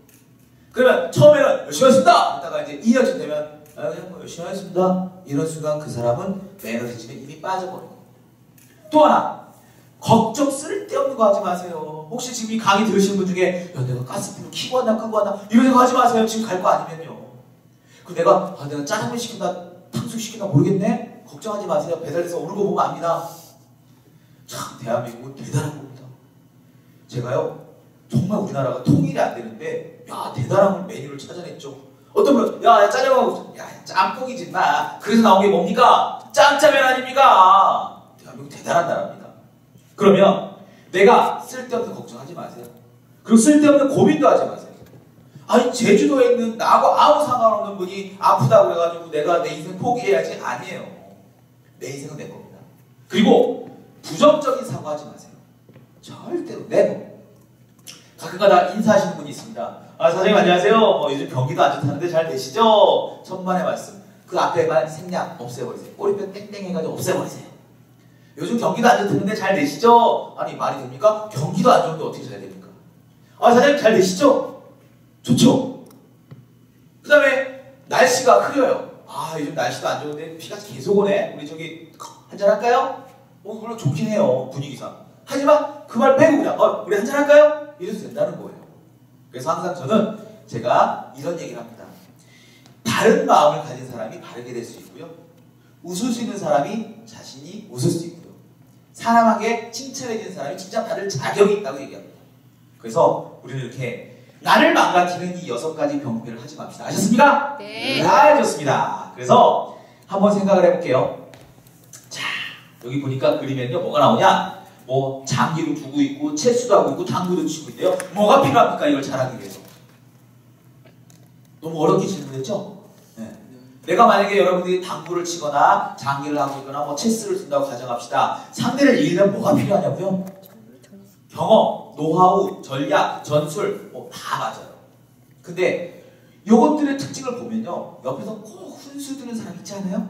그러면 처음에는 열심히 하겠습니다. 하다가 이제 2년쯤 되면 그냥 뭐 열심히 하겠습니다. 이런 순간 그 사람은 매너리즘에 이미 빠져버려요. 또 하나, 걱정 쓸데없는 거 하지 마세요. 혹시 지금 이 강의 들으시는 분 중에 야, 내가 가스불을 켜고 왔나 끄고 왔나 이런 생각 하지 마세요. 지금 갈 거 아니면요. 그 내가 짜장면 시킨다 탕수육 시킨다 모르겠네? 걱정하지 마세요. 배달해서 오는 거 보면 압니다. 참 대한민국은 대단한 겁니다. 제가요 정말 우리나라가 통일이 안 되는데 야 대단한 메뉴를 찾아냈죠. 어떤 분은 야 짜장면 야 짬뽕이지 마. 그래서 나온 게 뭡니까? 짬짜면 아닙니까? 대한민국 대단한 나라입니다. 그러면 내가 쓸데없는 걱정하지 마세요. 그리고 쓸데없는 고민도 하지 마세요. 아니 제주도에 있는 나하고 아무 상관없는 분이 아프다고 그래가지고 내가 내 인생 포기해야지. 아니에요. 내 인생은 내 겁니다. 그리고 부정적인 사고하지 마세요. 절대로. 네버. 가끔가다 인사하시는 분이 있습니다. 아 사장님 안녕하세요. 요즘 경기도 안 좋다는데 잘 되시죠? 천만의 말씀. 그 앞에만 생략 없애버리세요. 꼬리뼈 땡땡 해가지고 없애버리세요. 요즘 경기도 안 좋다는데 잘 되시죠? 아니 말이 됩니까? 경기도 안 좋은데 어떻게 잘 됩니까? 아 사장님 잘 되시죠? 좋죠? 그 다음에 날씨가 흐려요. 아 요즘 날씨도 안 좋은데 비가 계속 오네. 우리 저기 한잔 할까요? 물론 좋긴 해요 분위기상. 하지만 그 말 빼고 그냥 우리 한잔 할까요? 이래도 된다는 거예요. 그래서 항상 저는 제가 이런 얘기를 합니다. 바른 마음을 가진 사람이 바르게 될 수 있고요. 웃을 수 있는 사람이 자신이 웃을 수 있고요. 사람에게 칭찬해주는 사람이 칭찬받을 자격이 있다고 얘기합니다. 그래서 우리는 이렇게 나를 망가뜨리는 이 6가지 병폐를 하지 맙시다. 아셨습니까? 네. 좋습니다. 그래서 한번 생각을 해볼게요. 자, 여기 보니까 그림에는요 뭐가 나오냐? 뭐 장기도 두고 있고 채수도 하고 있고 당구도 치고 있대요. 뭐가 필요합니까? 이걸 잘하기 위해서. 너무 어렵게 질문했죠? 네. 내가 만약에 여러분들이 당구를 치거나 장기를 하고 있거나 뭐 체스를 쓴다고 가정합시다. 상대를 이기려면 뭐가 필요하냐고요? 경험, 노하우, 전략, 전술 뭐 다 맞아요. 근데 요것들의 특징을 보면요. 옆에서 꼭 훈수 두는 사람 있지 않아요?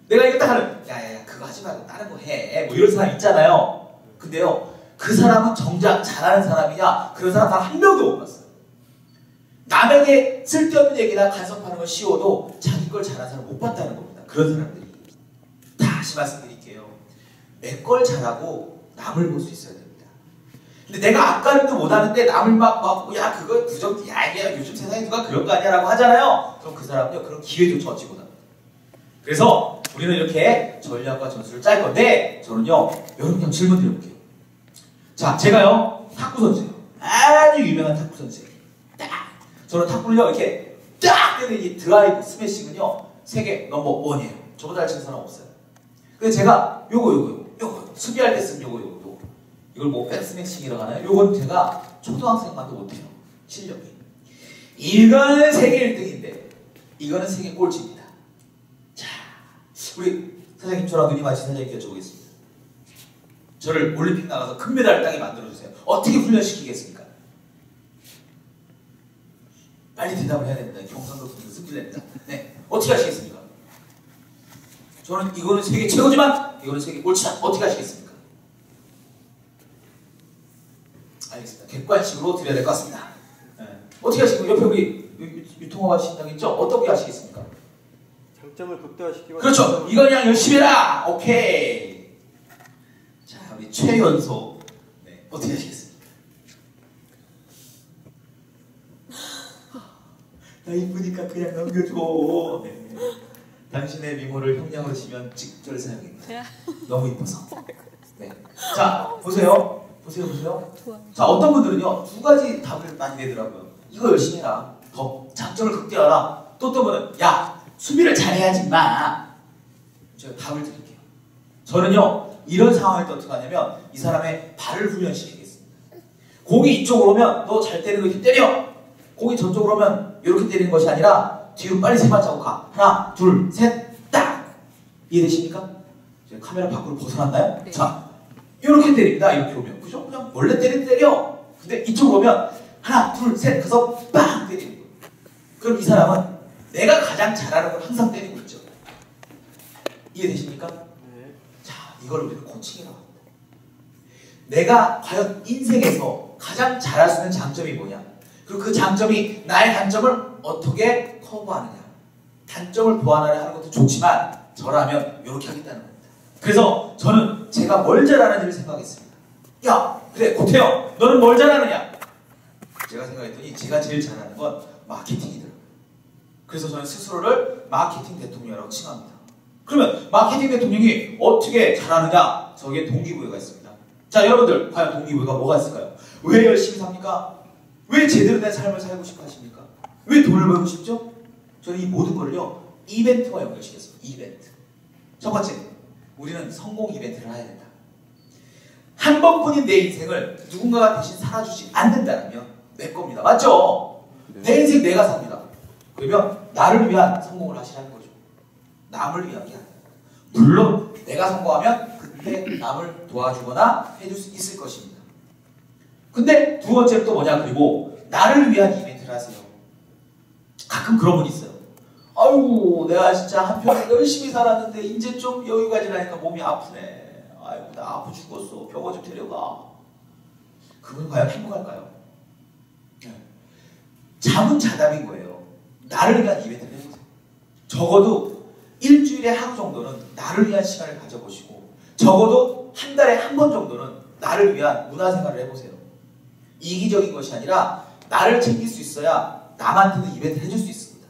내가 이거 딱 하면 야야야 그거 하지 말고 다른 거 해. 뭐 이런 사람 있잖아요. 근데요. 그 사람은 정작 잘하는 사람이냐? 그런 사람 단 한 명도 못 봤어요. 남에게 쓸데없는 얘기나 간섭하는 건 쉬워도 자기 걸 잘하는 사람 못 봤다는 겁니다. 그런 사람들이. 다시 말씀드릴게요. 내 걸 잘하고 남을 볼 수 있어야 됩니다. 근데 내가 앞가림도 못하는데 남을 야 그거 부정 야 이게 요즘 세상에 누가 그런 거 아니야 라고 하잖아요. 그럼 그 사람은요 그런 기회조차 얻지 못합니다. 그래서 우리는 이렇게 전략과 전술을 짤 건데 저는요 여러분 그냥 질문 드려볼게요. 자 제가요 탁구 선수예요. 아주 유명한 탁구 선수예요. 저는 탁구를요 이렇게 딱 때리는 이 드라이브 스매싱은요 세계 넘버 1이에요. 저보다 잘 치는 사람 없어요. 근데 제가 요거 수비할 때 쓰는 요거 이걸 뭐 백스매싱이라고 하나요? 요건 제가 초등학생만도 못해요. 실력이. 이거는 세계 1등인데 이거는 세계 꼴찌입니다. 자 우리 사장님 저랑 눈이 마주친 사장님께 여쭤보겠습니다. 저를 올림픽 나가서 금메달 따게 만들어주세요. 어떻게 훈련시키겠습니까? 빨리 대답을 해야 됩니다. 경상도 분들 승질냅니다. 네, 어떻게 하시겠습니까? 저는 이거는 세계 최고지만 이거는 세계 꼴찌다. 어떻게 하시겠습니까? 알겠습니다. 객관식으로 드려야 될 것 같습니다. 네. 어떻게 하시고 옆에 우리 유통업 하신다고 했죠? 어떻게 하시겠습니까? 장점을 극대화시키고 그렇죠. 이거 그냥 열심히 해라. 오케이. 자 우리 최연소 네. 어떻게 하시겠습니까? 나 이쁘니까 그냥 넘겨줘. 네. 당신의 미모를 형량으로 치면 직절사형입니다. 너무 이뻐서. 네. 자 보세요. 자 어떤 분들은요 2가지 답을 많이 내더라고요. 이거 열심히 해라. 더 장점을 극대화하라. 또 어떤 분은 야 수비를 잘해야지 마. 제가 답을 드릴게요. 저는요 이런 상황일 때 어떻게 하냐면 이 사람의 발을 훈련시키겠습니다. 공이 이쪽으로 오면 너 잘 때리는 거 이렇게 때려. 공이 저쪽으로 오면 이렇게 때리는 것이 아니라 뒤로 빨리 3발자국 가. 하나 둘 셋 딱. 이해되십니까? 제가 카메라 밖으로 벗어났나요? 네. 자 이렇게 때립니다. 이렇게 오면 그죠? 그냥 원래 때려. 근데 이쪽으로 오면 하나 둘 셋 가서 빵 때리는 거예요. 그럼 이 사람은 내가 가장 잘하는 걸 항상 때리고 있죠. 이해되십니까? 네. 자 이걸 우리는 코칭이라고 합니다. 내가 과연 인생에서 가장 잘할 수 있는 장점이 뭐냐, 그리고 그 장점이 나의 단점을 어떻게 커버하느냐. 단점을 보완하려 하는 것도 좋지만 저라면 이렇게 하겠다는 겁니다. 그래서 저는 제가 뭘 잘하는지를 생각했습니다. 야 그래 고태영 너는 뭘 잘하느냐. 제가 생각했더니 제가 제일 잘하는 건 마케팅이더라고요. 그래서 저는 스스로를 마케팅 대통령이라고 칭합니다. 그러면 마케팅 대통령이 어떻게 잘하느냐? 저기에 동기부여가 있습니다. 자, 여러분들 과연 동기부여가 뭐가 있을까요? 왜 열심히 삽니까? 왜 제대로 된 삶을 살고 싶어 하십니까? 왜 돈을 벌고 싶죠? 저는 이 모든 걸요 이벤트와 연결시켰습니다. 이벤트. 첫 번째, 우리는 성공 이벤트를 해야 된다. 한 번뿐인 내 인생을 누군가가 대신 살아주지 않는다면 내 겁니다. 맞죠? 네. 내 인생 내가 삽니다. 그러면 나를 위한 성공을 하시라는 거죠. 남을 위한 게 아니라. 물론 내가 성공하면 그때 남을 도와주거나 해줄 수 있을 것입니다. 근데 두 번째는 또 뭐냐? 그리고 나를 위한 이벤트를 하세요. 가끔 그런 분이 있어요. 아이고 내가 진짜 한평생 열심히 살았는데 이제 좀 여유가 지나니까 몸이 아프네. 아이고 나 아파 죽었어. 병원 좀 데려가. 그분 과연 행복할까요? 네. 자문자답인 거예요. 나를 위한 이벤트를 해보세요. 적어도 일주일에 하루 정도는 나를 위한 시간을 가져보시고 적어도 한 달에 한 번 정도는 나를 위한 문화생활을 해보세요. 이기적인 것이 아니라 나를 챙길 수 있어야 남한테는 이벤트를 해줄 수 있습니다.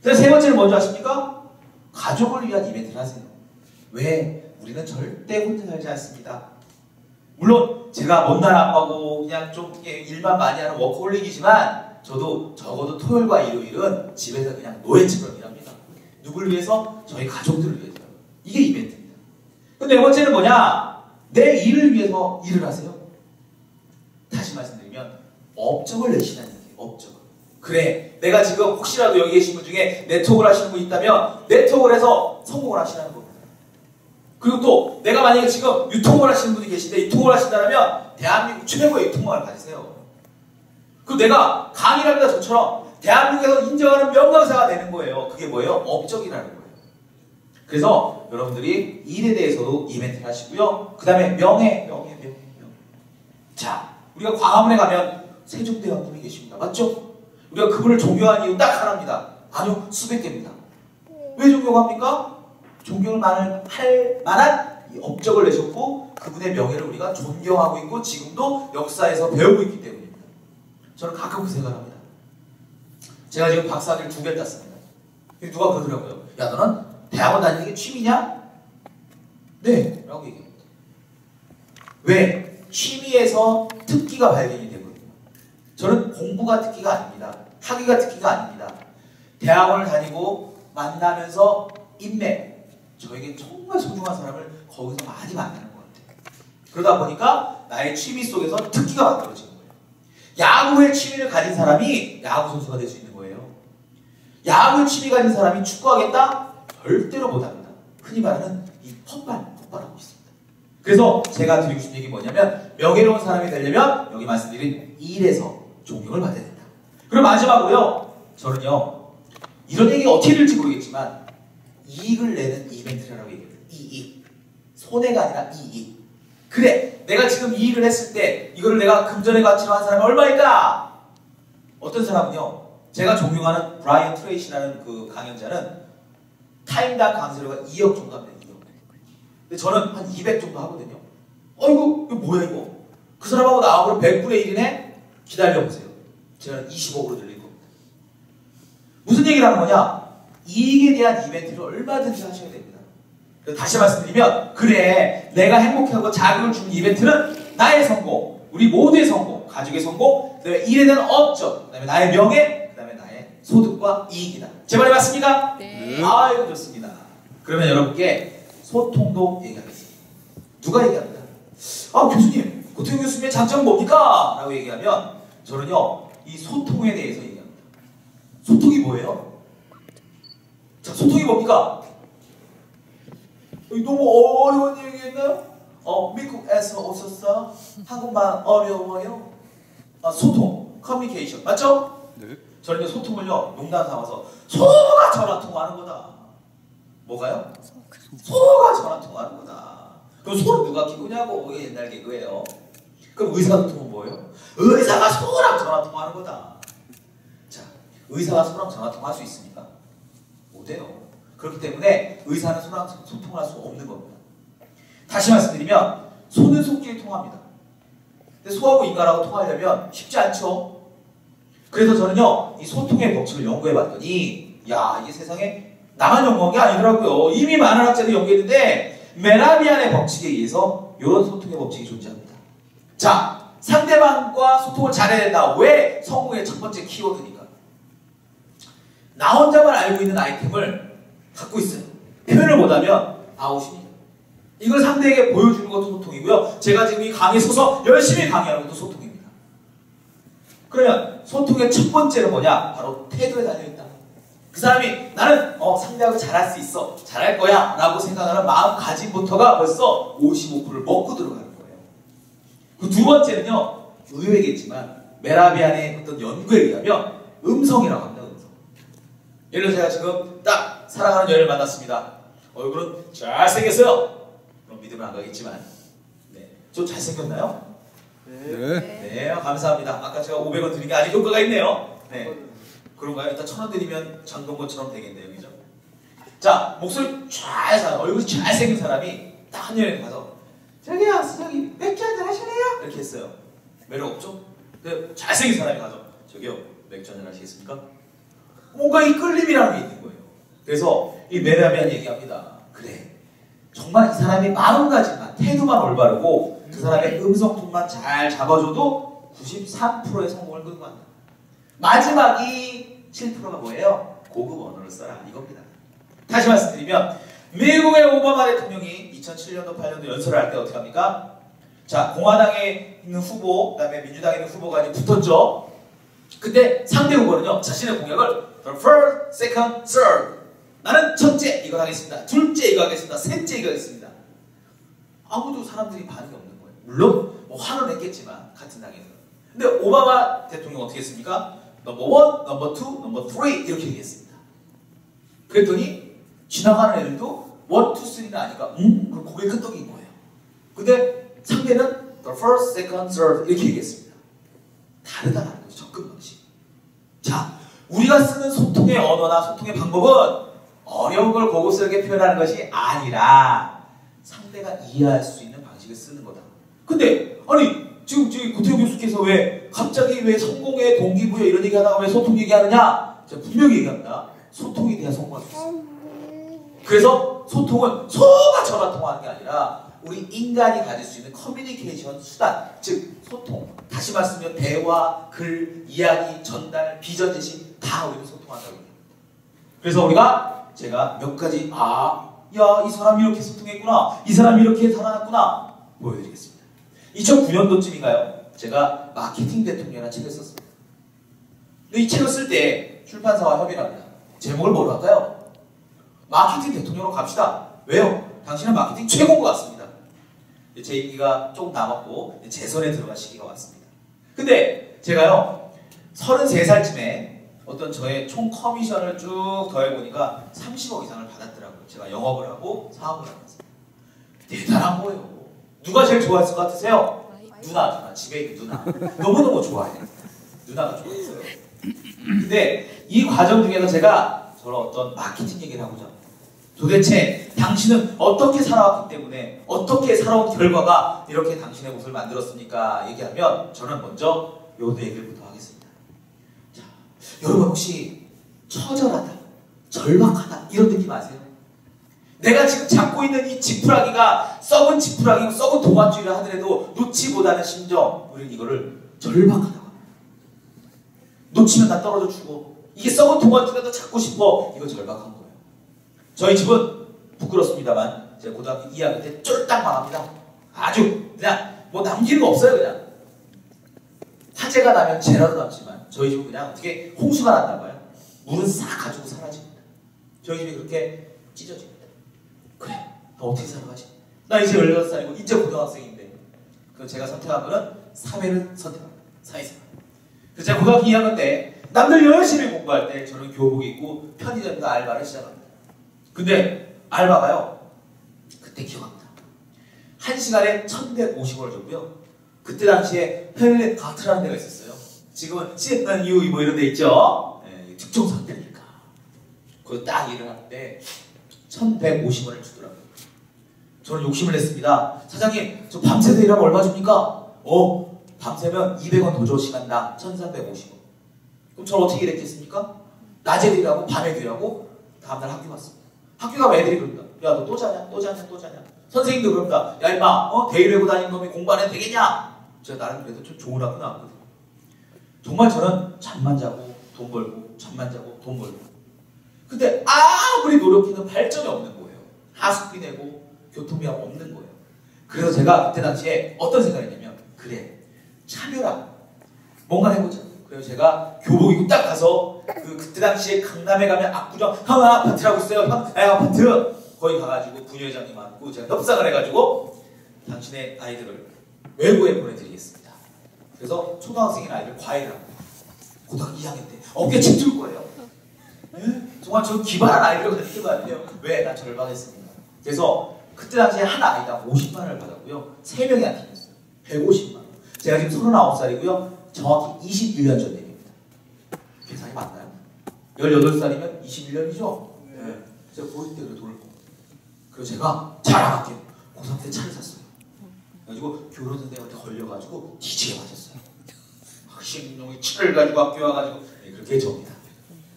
그래서 세 번째는 뭔지 아십니까? 가족을 위한 이벤트를 하세요. 왜? 우리는 절대 혼자 살지 않습니다. 물론 제가 못난 아빠고 그냥 좀 일만 많이 하는 워커홀릭이지만 저도 적어도 토요일과 일요일은 집에서 그냥 노예처럼 일합니다. 누굴 위해서? 저희 가족들을 위해서요. 이게 이벤트입니다. 근데 네 번째는 뭐냐? 내 일을 위해서 일을 하세요. 다시 말씀드리면 업적을 내시라는 얘기예요. 업적을. 그래, 내가 지금 혹시라도 여기 계신 분 중에 네트워크를 하시는 분 있다면 네트워크를 해서 성공을 하시라는 겁니다. 그리고 또 내가 만약에 지금 유통을 하시는 분이 계신데 유통을 하신다면 대한민국 최고의 유통망을 가지세요. 그리고 내가 강의를 합니다. 저처럼 대한민국에서 인정하는 명강사가 되는 거예요. 그게 뭐예요? 업적이라는 거예요. 그래서 여러분들이 일에 대해서도 이벤트를 하시고요. 그 다음에 명예. 자, 우리가 광화문에 가면 세종대왕님이 계십니다. 맞죠? 우리가 그분을 존경하는 이유 딱 하나입니다. 아니요, 수백 개입니다. 왜 존경합니까? 존경을 할 만한 이 업적을 내셨고 그분의 명예를 우리가 존경하고 있고 지금도 역사에서 배우고 있기 때문입니다. 저는 가끔 그 생각을 합니다. 제가 지금 박사학위를 2개를 땄습니다. 누가 그러더라고요. 야, 너는 대학원 다니는 게 취미냐? 네, 라고 얘기합니다. 왜? 취미에서 특기가 발견이 되거든요. 저는 공부가 특기가 아닙니다. 학위가 특기가 아닙니다. 대학원을 다니고 만나면서 인맥, 저에게 정말 소중한 사람을 거기서 많이 만나는 것 같아요. 그러다 보니까 나의 취미 속에서 특기가 만들어지는 거예요. 야구의 취미를 가진 사람이 야구 선수가 될 수 있는 거예요. 야구의 취미 가진 사람이 축구하겠다? 절대로 못합니다. 흔히 말하는 이 폭발하고 있습니다. 그래서 제가 드리고 싶은 얘기 뭐냐면 명예로운 사람이 되려면 여기 말씀드린 일에서 존경을 받아야 된다. 그리고 마지막으로요. 저는요. 이런 얘기가 어떻게 될지 모르겠지만 이익을 내는 이벤트라고 얘기해요. 이익. 손해가 아니라 이익. 그래. 내가 지금 이익을 했을 때 이거를 내가 금전의 가치로 한 사람이 얼마일까? 어떤 사람은요. 제가 존경하는 브라이언 트레이시라는 그 강연자는 타임당 강세료가 2억 정도 합니다. 2억. 근데 저는 한 200 정도 하거든요. 어이구, 이거 뭐야 이거? 그 사람하고 나하고 100분의 1이네? 기다려보세요. 제가 20억으로 늘릴 겁니다. 무슨 얘기를 하는 거냐? 이익에 대한 이벤트를 얼마든지 하셔야 됩니다. 그래서 다시 말씀드리면 그래, 내가 행복하고 자극을 주는 이벤트는 나의 성공, 우리 모두의 성공, 가족의 성공, 그 다음에 일에 대한 업적, 그 다음에 나의 명예, 그 다음에 나의 소득과 이익이다. 제 말이 맞습니까? 네. 아이고 좋습니다. 그러면 여러분께 소통도 얘기하겠습니다. 누가 얘기합니다? 아, 교수님, 고태웅 교수님의 장점은 뭡니까? 라고 얘기하면 저는요, 이 소통에 대해서 얘기합니다. 소통이 뭐예요? 자, 소통이 뭡니까? 너무 어려운 얘기했나요? 미국에서 오셨어? 한국말 어려워요? 소통, 커뮤니케이션, 맞죠? 네. 저는 소통을요, 농담 삼아서 소가 전화 통화하는 거다. 뭐가요? 소가 전화 통화하는 거다. 그럼 소를 누가 키우냐고. 이게 옛날 개그예요. 그럼 의사 소통은 뭐예요? 의사가 소랑 전화 통화하는 거다. 자, 의사가 소랑 전화 통화할 수 있습니까? 못해요. 그렇기 때문에 의사는 소랑 소통할 수 없는 겁니다. 다시 말씀드리면 소는 소끼리 통합니다. 근데 소하고 인간하고 통하려면 쉽지 않죠. 그래서 저는요, 이 소통의 법칙을 연구해 봤더니 야, 이게 세상에 나만 연구한 게 아니더라고요. 이미 많은 학자들이 연구했는데 메라비안의 법칙에 의해서 이런 소통의 법칙이 존재합니다. 자, 상대방과 소통을 잘해야 된다. 왜? 성공의 첫 번째 키워드니까. 나 혼자만 알고 있는 아이템을 갖고 있어요. 표현을 못하면 아웃입니다. 이걸 상대에게 보여주는 것도 소통이고요. 제가 지금 이 강의에 서서 열심히 강의하는 것도 소통입니다. 그러면 소통의 첫 번째는 뭐냐? 바로 태도에 달려있다. 그 사람이 나는 상대하고 잘할 수 있어, 잘할 거야 라고 생각하는 마음가짐부터가 벌써 55%를 먹고 들어가는 거예요. 그 두 번째는요, 의외겠지만 메라비안의 어떤 연구에 의하면 음성이라고 합니다. 음성. 예를 들어 제가 지금 딱 사랑하는 연인을 만났습니다. 얼굴은 잘생겼어요. 그럼 믿으면 안 가겠지만, 네, 좀 잘생겼나요? 네. 네, 감사합니다. 아까 제가 500원 드린 게 아직 효과가 있네요. 네, 그런가요? 일단 1000원 드리면 장동건처럼 되겠네요, 그죠? 자, 목소리 잘 사람, 얼굴이 잘생긴 사람이 딱 한 여행 가서 저기요, 저기 맥주 한잔 하실래요? 이렇게 했어요. 매력 없죠? 근데 잘생긴 사람이 가서 저기요, 맥주 한잔 하시겠습니까? 뭔가 이 끌림이라는 게 있는 거예요. 그래서 이 메라비안 얘기합니다. 그래, 정말 이 사람이 마음가짐만, 태도만 올바르고 그 사람의 음성통만 잘 잡아줘도 93%의 성공을 끌어간다. 마지막이 7%가 뭐예요? 고급 언어를 써라, 이겁니다. 다시 말씀드리면 미국의 오바마 대통령이 2007년도 8년도 연설을 할 때 어떻게 합니까? 자, 공화당에 있는 후보, 그 다음에 민주당에 있는 후보가 이제 붙었죠. 근데 상대 후보는요, 자신의 공약을 the first, second, third, 나는 첫째 이거 하겠습니다, 둘째 이거 하겠습니다, 셋째 이거 하겠습니다. 아무도 사람들이 반응이 없는 거예요. 물론 뭐 화는 냈겠지만 같은 당에서. 근데 오바마 대통령 어떻게 했습니까? 넘버 1, 넘버 2, 넘버 3 이렇게 얘기했습니다. 그랬더니 지나가는 애들도 1, 2, 3는 아니까 그럼 고개 끄덕인 거예요. 근데 상대는 the first, second, third 이렇게 얘기했습니다. 다르다는 거죠, 접근 방식. 자, 우리가 쓰는 소통의 언어나 소통의 방법은 어려운 걸 고급스럽게 표현하는 것이 아니라 상대가 이해할 수 있는 방식을 쓰는 거다. 근데 아니 지금 고태호 교수께서 왜 갑자기 왜 성공의 동기부여 이런 얘기하다가 왜 소통 얘기하느냐? 제가 분명히 얘기합니다. 소통에 대한 성공할 수 있습니다. 그래서 소통은 소가 저가 통하는 게 아니라 우리 인간이 가질 수 있는 커뮤니케이션 수단, 즉 소통. 다시 말씀드리면 대화, 글, 이야기, 전달, 비전 제시 다 우리는 소통한다고 합니다. 그래서 우리가 제가 몇 가지 야, 이 사람이 이렇게 소통했구나, 이 사람이 이렇게 살아났구나 보여드리겠습니다. 2009년도쯤인가요? 제가 마케팅 대통령이라는 책을 썼습니다. 근데 이 책을 쓸 때 출판사와 협의를 합니다. 제목을 뭐로 할까요? 마케팅 대통령으로 갑시다. 왜요? 당신은 마케팅 최고인 것 같습니다. 제 임기가 조금 남았고 재선에 들어갈 시기가 왔습니다. 근데 제가요 33살쯤에 어떤 저의 총 커미션을 쭉 더해보니까 30억 이상을 받았더라고요. 제가 영업을 하고 사업을 하면서. 대단한 거예요. 누가 제일 좋아했을 것 같으세요? 누나, 집에 있는 누나. 너무너무 좋아해. 누나가 좋아했어요. 근데 이 과정 중에서 제가 저런 어떤 마케팅 얘기를 하고자 합니다. 도대체 당신은 어떻게 살아왔기 때문에 어떻게 살아온 결과가 이렇게 당신의 모습을 만들었습니까? 얘기하면 저는 먼저 요 얘기부터 하겠습니다. 자, 여러분 혹시 처절하다, 절박하다 이런 느낌 아세요? 내가 지금 잡고 있는 이 지푸라기가 썩은 지푸라기고 썩은 동아줄이라 하더라도 놓지 못하는 심정, 우리는 이거를 절박하다고 합니다. 놓치면 나 떨어져 죽어. 이게 썩은 동아줄이라도 잡고 싶어. 이거 절박한 거예요. 저희 집은 부끄럽습니다만 제가 고등학교 2학년 때 쫄딱 망합니다. 아주 그냥 뭐 남기는 거 없어요. 그냥 화재가 나면 재라도 남지만 저희 집은 그냥 어떻게 홍수가 났나 봐요. 물은 싹 가지고 사라집니다. 저희 집이 그렇게 찢어집니다. 그래, 너 어떻게 살아가지? 나 이제 16살이고 이제 고등학생인데 그래서 제가 선택한 거는 사회를 선택합니다. 사회생활. 그래서 제가 고등학교 2학년 때 남들 열심히 공부할 때 저는 교복 입고 편의점에서 알바를 시작합니다. 근데 알바가요 그때 기억합니다. 1시간에 1150원을 줬고요. 그때 당시에 펠렛 가트라는 데가 있었어요. 지금은 CNN 뭐 이런 데 있죠. 네, 특정 상태니까 거기 딱 일을 하는데 1150원을 주더라고요. 저는 욕심을 냈습니다. 사장님, 저 밤새서 일하면 얼마 줍니까? 밤새면 200원 더 줘. 시간당 1350원. 그럼 저는 어떻게 일했겠습니까? 낮에도 일하고 밤에도 일하고 다음날 학교 갔습니다. 학교 가면 애들이 그럽니다. 야, 너 또 자냐? 또 자냐? 또 자냐? 선생님도 그럽니다. 야, 임마, 데일 외고 다니는 놈이 공부 안 해도 되겠냐? 제가 나름 그래도 좀 좋은 학교 나왔거든요. 정말 저는 잠만 자고 돈 벌고 잠만 자고 돈 벌고. 근데 아무리 노력해도 발전이 없는 거예요. 하숙비 내고 교통비가 없는 거예요. 그래서 제가 그때 당시에 어떤 생각이 했냐면, 그래, 차별화 뭔가 해보자. 그래서 제가 교복 입고 딱 가서 그때 당시에 강남에 가면 압구정 형 아파트라고 있어요. 형 아파트 거기 가가지고 부녀회장님 만나고 제가 협상을 해가지고 당신의 아이들을 외고에 보내드리겠습니다. 그래서 초등학생인 아이들 과외를 합니다. 고등학교 2학년 때 어깨 춤출 거예요. 네? 정말 저 기발한 아이들을 가르치면 돼요. 왜? 난 절박했습니다. 그래서 그때 당시에 한 아이당 50만 원을 받았고요. 3명이 한 팀이었어요. 150만 원. 제가 지금 39살이고요. 정확히 21년 전 얘기입니다. 계산이 맞나요? 18살이면 21년이죠? 네. 제가 고일 때 돈을 벌고. 그래서 제가 자랑할게요. 고3 때 차를 샀어요. 그래가지고 교련 선생님한테 걸려가지고 뒤지게 맞았어요. 학생놈이 차를 가지고 학교 와가지고 네, 그렇게 접니다.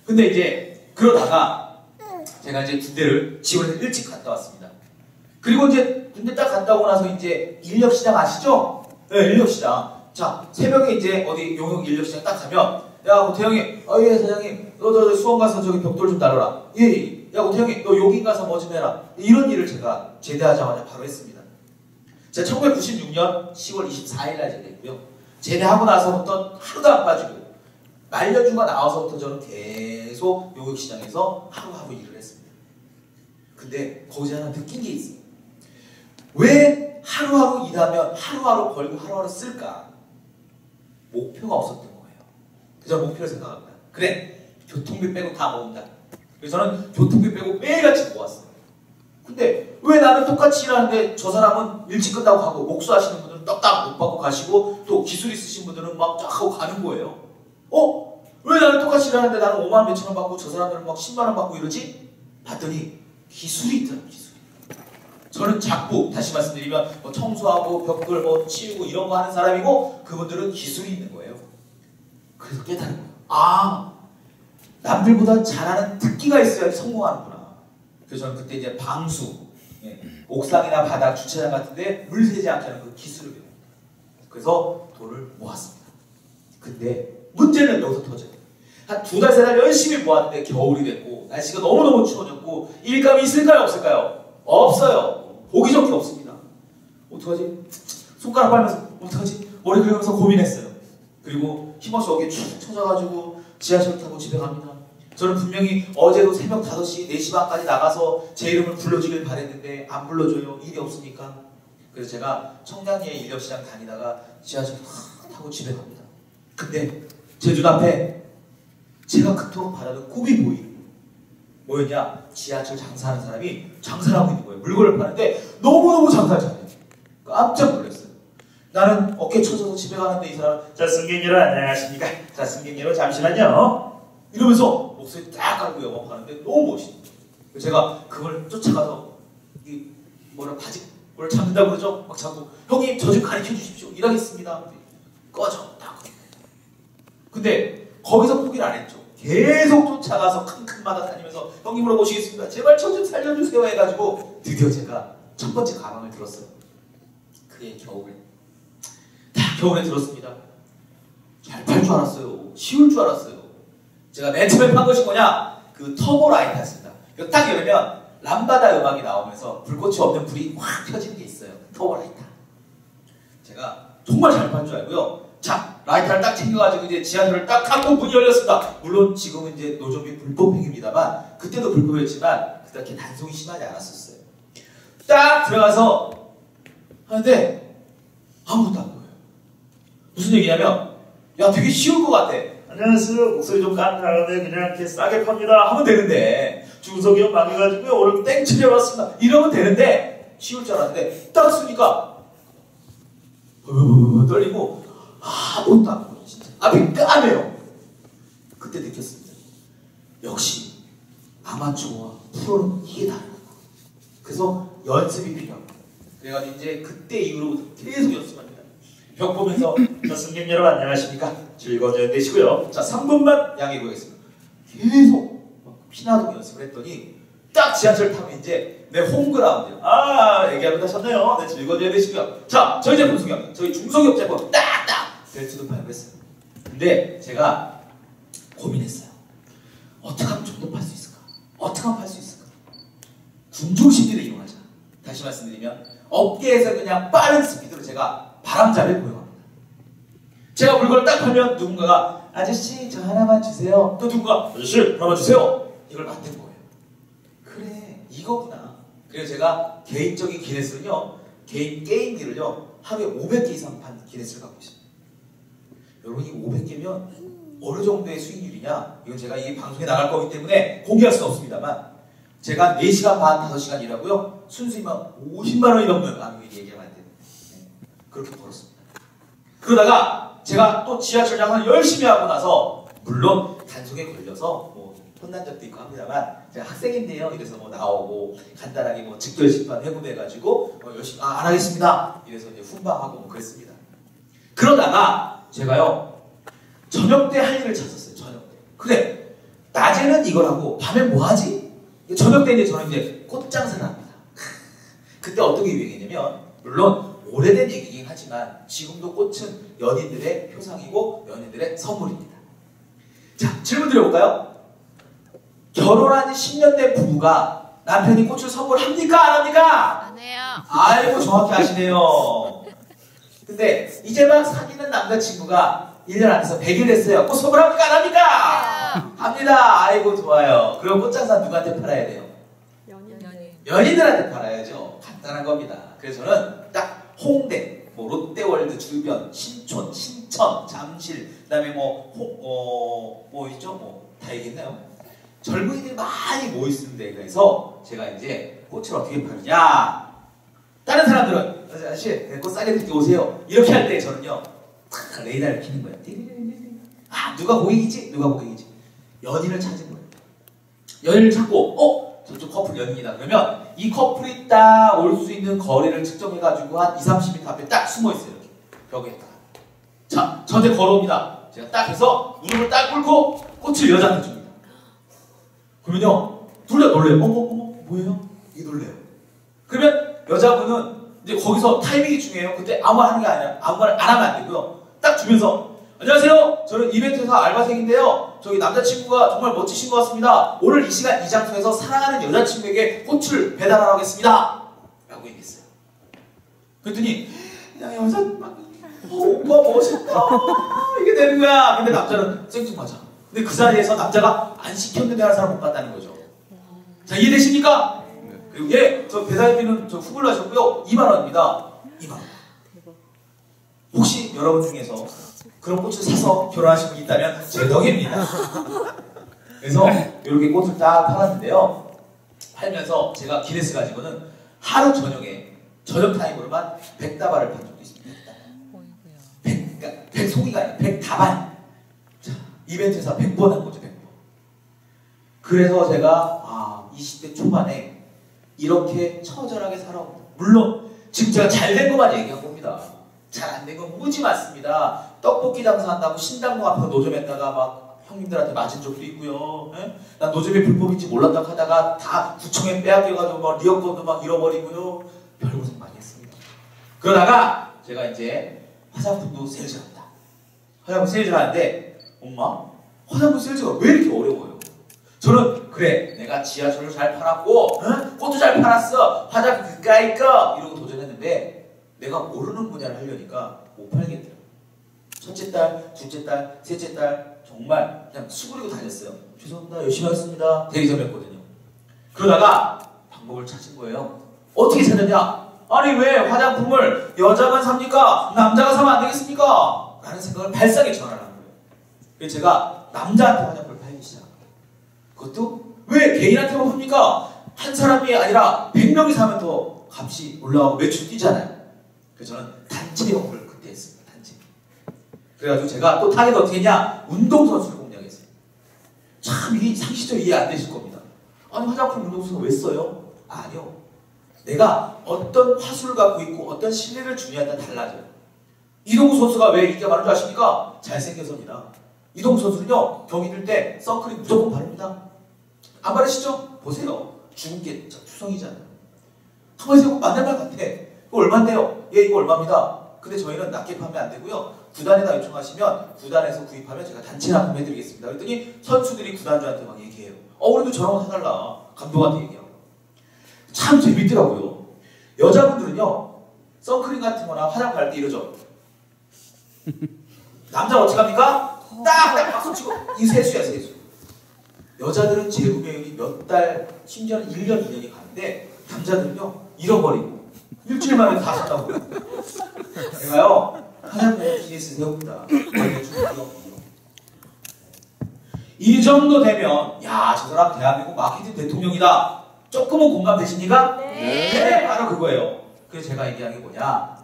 근데 이제 그러다가 제가 이제 군대를 지원해서 일찍 갔다 왔습니다. 그리고 이제 군대 딱 갔다 오고 나서 이제 인력시장 아시죠? 네, 인력시장. 자, 새벽에 이제 어디 용역 인력시장 딱 가면, 야, 고태형이, 예, 사장님, 너 수원 가서 저기 벽돌 좀 달아라. 예. 야, 고태형이, 너 여기 가서 뭐 좀 해라. 이런 일을 제가 제대하자마자 바로 했습니다. 제가 1996년 10월 24일 날 제대했고요. 제대하고 나서부터 하루도 안 빠지고 말년주가 나와서부터 저는 계속 용역시장에서 하루하루 일을 했습니다. 근데 거기서 하나 느낀 게 있어요. 왜 하루하루 일하면 하루하루 벌고 하루하루 쓸까? 목표가 없었던 거예요. 그래서 목표를 생각합니다. 그래, 교통비 빼고 다 모은다. 그래서 저는 교통비 빼고 매일같이 모았어요. 근데 왜 나는 똑같이 일하는데 저 사람은 일찍 끝나고 가고, 목수하시는 분들은 떡딱 못 받고 가시고, 또 기술 있으신 분들은 막 쫙 하고 가는 거예요. 왜 나는 똑같이 일하는데 나는 5만 원 몇천 원 받고 저 사람들은 막 10만 원 받고 이러지? 봤더니 기술이 있더라고요. 기술이. 저는 작부, 다시 말씀드리면 뭐 청소하고 벽돌 뭐 치우고 이런 거 하는 사람이고, 그분들은 기술이 있는 거예요. 그래서 깨달은 거예요. 아, 남들보다 잘하는 특기가 있어야지 성공하는구나. 그래서 저는 그때 이제 방수, 옥상이나 바닥, 주차장 같은데 물 새지 않게 하는 그 기술을 배워요. 그래서 돈을 모았습니다. 근데 문제는 여기서 터져요. 한 2달, 3달 열심히 모았는데 겨울이 됐고 날씨가 너무너무 추워졌고 일감이 있을까요? 없을까요? 없어요. 보기 좋게 없습니다. 어떡하지? 손가락 빨면서 어떡하지? 머리 긁으면서 고민했어요. 그리고 힘없이 어깨 축 처져가지고 지하철 타고 집에 갑니다. 저는 분명히 어제도 새벽 5시, 4시 반까지 나가서 제 이름을 불러주길 바랬는데 안 불러줘요. 일이 없으니까. 그래서 제가 청량리에 인력시장 다니다가 지하철 타고 집에 갑니다. 근데 제 눈앞에 제가 그토록 바라던 꿈이 보이는 거예요. 뭐였냐? 지하철 장사하는 사람이 장사를 하고 있는 거예요. 물건을 파는데 너무너무 장사를 잘해요. 깜짝 놀랐어요. 나는 어깨 쳐져서 집에 가는데 이 사람은 자, 승객 여러분 안녕하십니까? 자, 승객 여러분 잠시만요. 이러면서 목소리 딱 깔고 영업하는데 너무 멋있는 거예요. 제가 그걸 쫓아가서 이 뭐라 바지를 잡는다고 그러죠? 막 자꾸 형님 저 좀 가르쳐 주십시오. 일하겠습니다. 꺼져. 딱. 근데 거기서 포기를 안 했죠. 계속 쫓아가서 칸칸마다 다니면서 형님 물어보시겠습니다. 제발 저 좀 살려주세요 해가지고 드디어 제가 첫 번째 가방을 들었어요. 그게 겨울에. 다 겨울에 들었습니다. 잘 팔 줄 알았어요. 쉬울 줄 알았어요. 제가 맨 처음에 판 것이 뭐냐? 그 터보 라이터였습니다. 이거 딱 열면 람바다 음악이 나오면서 불꽃이 없는 불이 확 켜지는 게 있어요. 터보 라이터. 제가 정말 잘 팔 줄 알고요. 자, 라이터를 딱 챙겨가지고 이제 지하철을 딱 갖고 문이 열렸습니다. 물론 지금은 이제 노점이 불법행위입니다만 그때도 불법이었지만 그렇게 단속이 심하지 않았었어요. 딱 들어가서 하는데 아무것도 안 보여요. 무슨 얘기냐면 야, 되게 쉬울 것 같아. 안녕하세요. 목소리 좀 깐깐한데 그냥 이렇게 싸게 팝니다 하면 되는데 주석이 형 망해가지고 오늘 땡 치려봤습니다 이러면 되는데 쉬울 줄 알았는데 딱 쓰니까 떨리고 아무것도 안 보여. 진짜 앞이 까매요. 그때 느꼈습니다. 역시 아마추어와 프로는 이게 다르구나. 그래서 연습이 필요합니다. 그래가지고 이제 그때 이후로부터 계속 연습합니다. 벽 보면서 자, 승객 여러분 안녕하십니까? 즐거운 저녁 되시고요. 자, 3분만 양해 보겠습니다. 계속 피나도고 연습을 했더니 딱 지하철 타면 이제 내 홈그라운드. 얘기하고 하셨네요. 네, 즐거워져야 되시고요. 자, 저희 제품 소개. 저희 중소기업 제품 딱딱 벨트도 발표했어요. 근데 제가 고민했어요. 어떻게 하면 좀 더 팔 수 있을까? 어떻게 하면 팔 수 있을까? 군중 심리를 이용하자. 다시 말씀드리면 업계에서 그냥 빠른 스피드로 제가 바람잡이를 고용합니다. 제가 물건을 딱 팔면 누군가가 아저씨 저 하나만 주세요. 또 누군가 아저씨 하나만 주세요. 이걸 만든 거예요. 그래 이거구나. 그래서 제가 개인적인 기네스는요. 개인 게임기를요. 하루에 500개 이상 판 기네스를 갖고 있습니다. 여러분 이 500개면 어느 정도의 수익률이냐? 이건 제가 이 방송에 나갈 거기 때문에 공개할 수는 없습니다만 제가 4시간 반, 5시간 일하고요. 순수이면 50만 원이 넘는 얘기하면 안 돼요. 네. 그렇게 벌었습니다. 그러다가 제가 또 지하철 장사를 열심히 하고 나서 물론 단속에 걸려서 뭐 혼난 적도 있고 합니다만 제가 학생인데요. 이래서 뭐 나오고 간단하게 뭐 직결심판 해고돼가지고 열심히 안 하겠습니다. 이래서 이제 훈방하고 뭐 그랬습니다. 그러다가 제가요 저녁 때 할 일을 찾았어요. 저녁 때. 그래 낮에는 이걸 하고 밤에 뭐 하지? 저녁 때 이제 저는 이제 꽃장사를 합니다. 그때 어떤 게 유행이냐면 물론 오래된 얘기긴 하지만 지금도 꽃은 연인들의 표상이고 연인들의 선물입니다. 자 질문 드려볼까요? 결혼한 지 10년 된 부부가 남편이 꽃을 선물합니까? 안 합니까? 안 해요. 아이고 정확히 아시네요. 근데 이제 막 사귀는 남자친구가 1년 안에서 100일 했어요. 꽃 선물합니까? 안 합니까? 합니다. 아이고 좋아요. 그럼 꽃장사 누구한테 팔아야 돼요? 연인. 연인들한테 팔아야죠. 간단한 겁니다. 그래서 저는 딱 홍대, 뭐 롯데월드 주변, 신촌, 신천, 잠실, 그다음에 뭐 있죠? 뭐 다 얘기했나요? 젊은이들이 많이 모여 있는 데에서 제가 이제 꽃을 어떻게 파느냐? 다른 사람들은 아저씨 꽃 싸게 드릴게 오세요. 이렇게 할 때 저는요 탁 레이더를 켜는 거예요. 누가 고객이지? 누가 고객이지? 연인을 찾은 거예요. 연인을 찾고 저쪽 커플 연인이다. 그러면 이 커플이 딱 올 수 있는 거리를 측정해가지고 한 20-30m 앞에 딱 숨어있어요. 이렇게 벽에 딱. 자, 저한테 걸어옵니다. 제가 딱 해서 무릎을 딱 꿇고 꽃을 여자한테 줍니다. 그러면요 둘 다 놀래요. 어머 뭐예요? 이게 놀래요. 그러면 여자분은 이제 거기서 타이밍이 중요해요. 그때 아무 말 하는 게 아니라 아무 말 안 하면 안 되고요. 딱 주면서 안녕하세요. 저는 이벤트에서 알바생인데요. 저기 남자친구가 정말 멋지신 것 같습니다. 오늘 이 시간 이 장소에서 사랑하는 여자친구에게 꽃을 배달하러 가겠습니다. 라고 얘기했어요. 그랬더니 야 여자 오빠 멋있다. 이게 되는 거야. 근데 남자는 생뚱맞아. 근데 그 자리에서 남자가 안 시켰는데 하는 사람 못 봤다는 거죠. 자 이해되십니까? 그리고 저 배달비는 저 후불로 하셨고요. 2만 원입니다. 2만 원. 혹시 여러분 중에서 그런 꽃을 사서 결혼하신 분이 있다면 제 덕입니다. 그래서 이렇게 꽃을 딱 팔았는데요. 팔면서 제가 기네스 가지고는 하루 저녁에 저녁 타임으로만 100다발을 판 적도 있습니다. 100송이가 아니라 100다발. 자, 이벤트에서 100번 한 거죠. 100번. 그래서 제가 20대 초반에 이렇게 처절하게 살아옵니다. 물론 지금 제가 잘 된 것만 얘기한 겁니다. 잘 안 된 건 무지 많습니다. 떡볶이 장사한다고 신당동 앞에서 노점했다가 막 형님들한테 맞은 적도 있고요. 난 노점이 불법인지 몰랐다고 하다가 다 구청에 빼앗겨가지고 막 리어건도 막 잃어버리고요. 별고생 많이 했습니다. 그러다가 제가 이제 화장품도 세일즈 합니다. 화장품 세일즈 하는데 엄마 화장품 세일즈가 왜 이렇게 어려워요? 저는 그래 내가 지하철을 잘 팔았고 꽃도 잘 팔았어 화장품 그까이 거 이러고 도전했는데 내가 모르는 분야를 하려니까 못 팔겠더라고요. 첫째 딸, 둘째 딸, 셋째 딸 정말 그냥 수그리고 다녔어요. 죄송합니다. 열심히 하겠습니다. 대리점이었거든요. 그러다가 방법을 찾은 거예요. 어떻게 찾았냐? 아니 왜 화장품을 여자만 삽니까? 남자가 사면 안 되겠습니까? 라는 생각을 발상에 전환한 거예요. 그래서 제가 남자한테 화장품을 팔기 시작합니다. 그것도 왜 개인한테만 팝니까? 한 사람이 아니라 100명이 사면 더 값이 올라가고 매출 뛰잖아요. 그래서 저는 단체 영업을 그때 했습니다. 단체. 그래가지고 제가 또 타겟 어떻게 했냐? 운동선수를 공략했어요. 참 이게 상식적으로 이해 안 되실 겁니다. 아니 화장품 운동선수 왜 써요? 아니요. 내가 어떤 화술을 갖고 있고 어떤 신뢰를 주냐에 따라 달라져요. 이동국 선수가 왜 인기가 많은 줄 아십니까? 잘생겨서입니다. 이동국 선수는요 경기 뛸 때 선크림 무조건 바릅니다. 안 바르시죠? 보세요. 죽은 게 투성이잖아요. 가만히 생각하면 만날 말 같아. 이거 얼만데요? 예, 이거 얼마입니다. 근데 저희는 낮게 판매 안 되고요. 구단에다 요청하시면 구단에서 구입하면 제가 단체나 판매해드리겠습니다. 그랬더니 선수들이 구단주한테 막 얘기해요. 우리도 저런 거 사달라. 감독한테 얘기하고. 참 재밌더라고요. 여자분들은요. 선크림 같은 거나 화장 바를 때 이러죠. 남자는 어떻게 합니까? 딱딱 박수 치고. 이 세수야, 세수. 여자들은 재구매율이 몇 달, 심지어는 1년, 2년이 가는데 남자들은요. 잃어버리고 일주일 만에 다 산다고. 내가요. 화장품 비즈니스 세웁니다. 이 정도 되면 야, 저 사람 대한민국 마케팅 대통령이다. 조금은 공감되십니까? 네. 바로 그거예요. 그래서 제가 얘기한 게 뭐냐.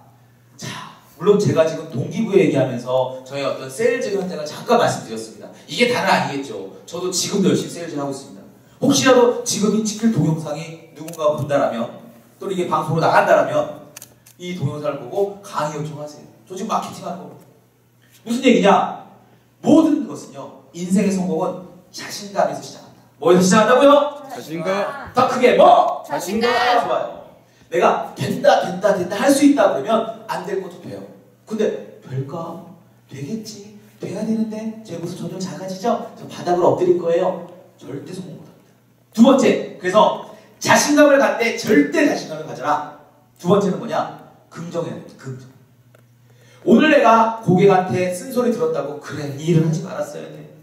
자, 물론 제가 지금 동기부여 얘기하면서 저의 어떤 세일즈 현장을 잠깐 말씀드렸습니다. 이게 다는 아니겠죠. 저도 지금도 열심히 세일즈를 하고 있습니다. 혹시라도 지금 이 찍힐 동영상이 누군가가 본다라면 또는 이게 방송으로 나간다라면 이 동영상을 보고 강의 요청하세요. 저 지금 마케팅하는 겁니다. 무슨 얘기냐? 모든 것은요. 인생의 성공은 자신감에서 시작한다. 뭐에서 시작한다고요? 자신감. 더 크게 뭐? 자신감. 좋아요. 내가 된다 할 수 있다 그러면 안 될 것도 돼요. 근데 될까? 되겠지. 돼야 되는데 제 모습 점점 작아지죠? 저 바닥으로 엎드릴 거예요. 절대 성공 못합니다. 두 번째, 그래서 자신감을 갖되 절대 자신감을 가져라. 두 번째는 뭐냐? 긍정해야 됩니다. 긍정. 오늘 내가 고객한테 쓴소리 들었다고 그래 이 일을 하지 말았어야 돼.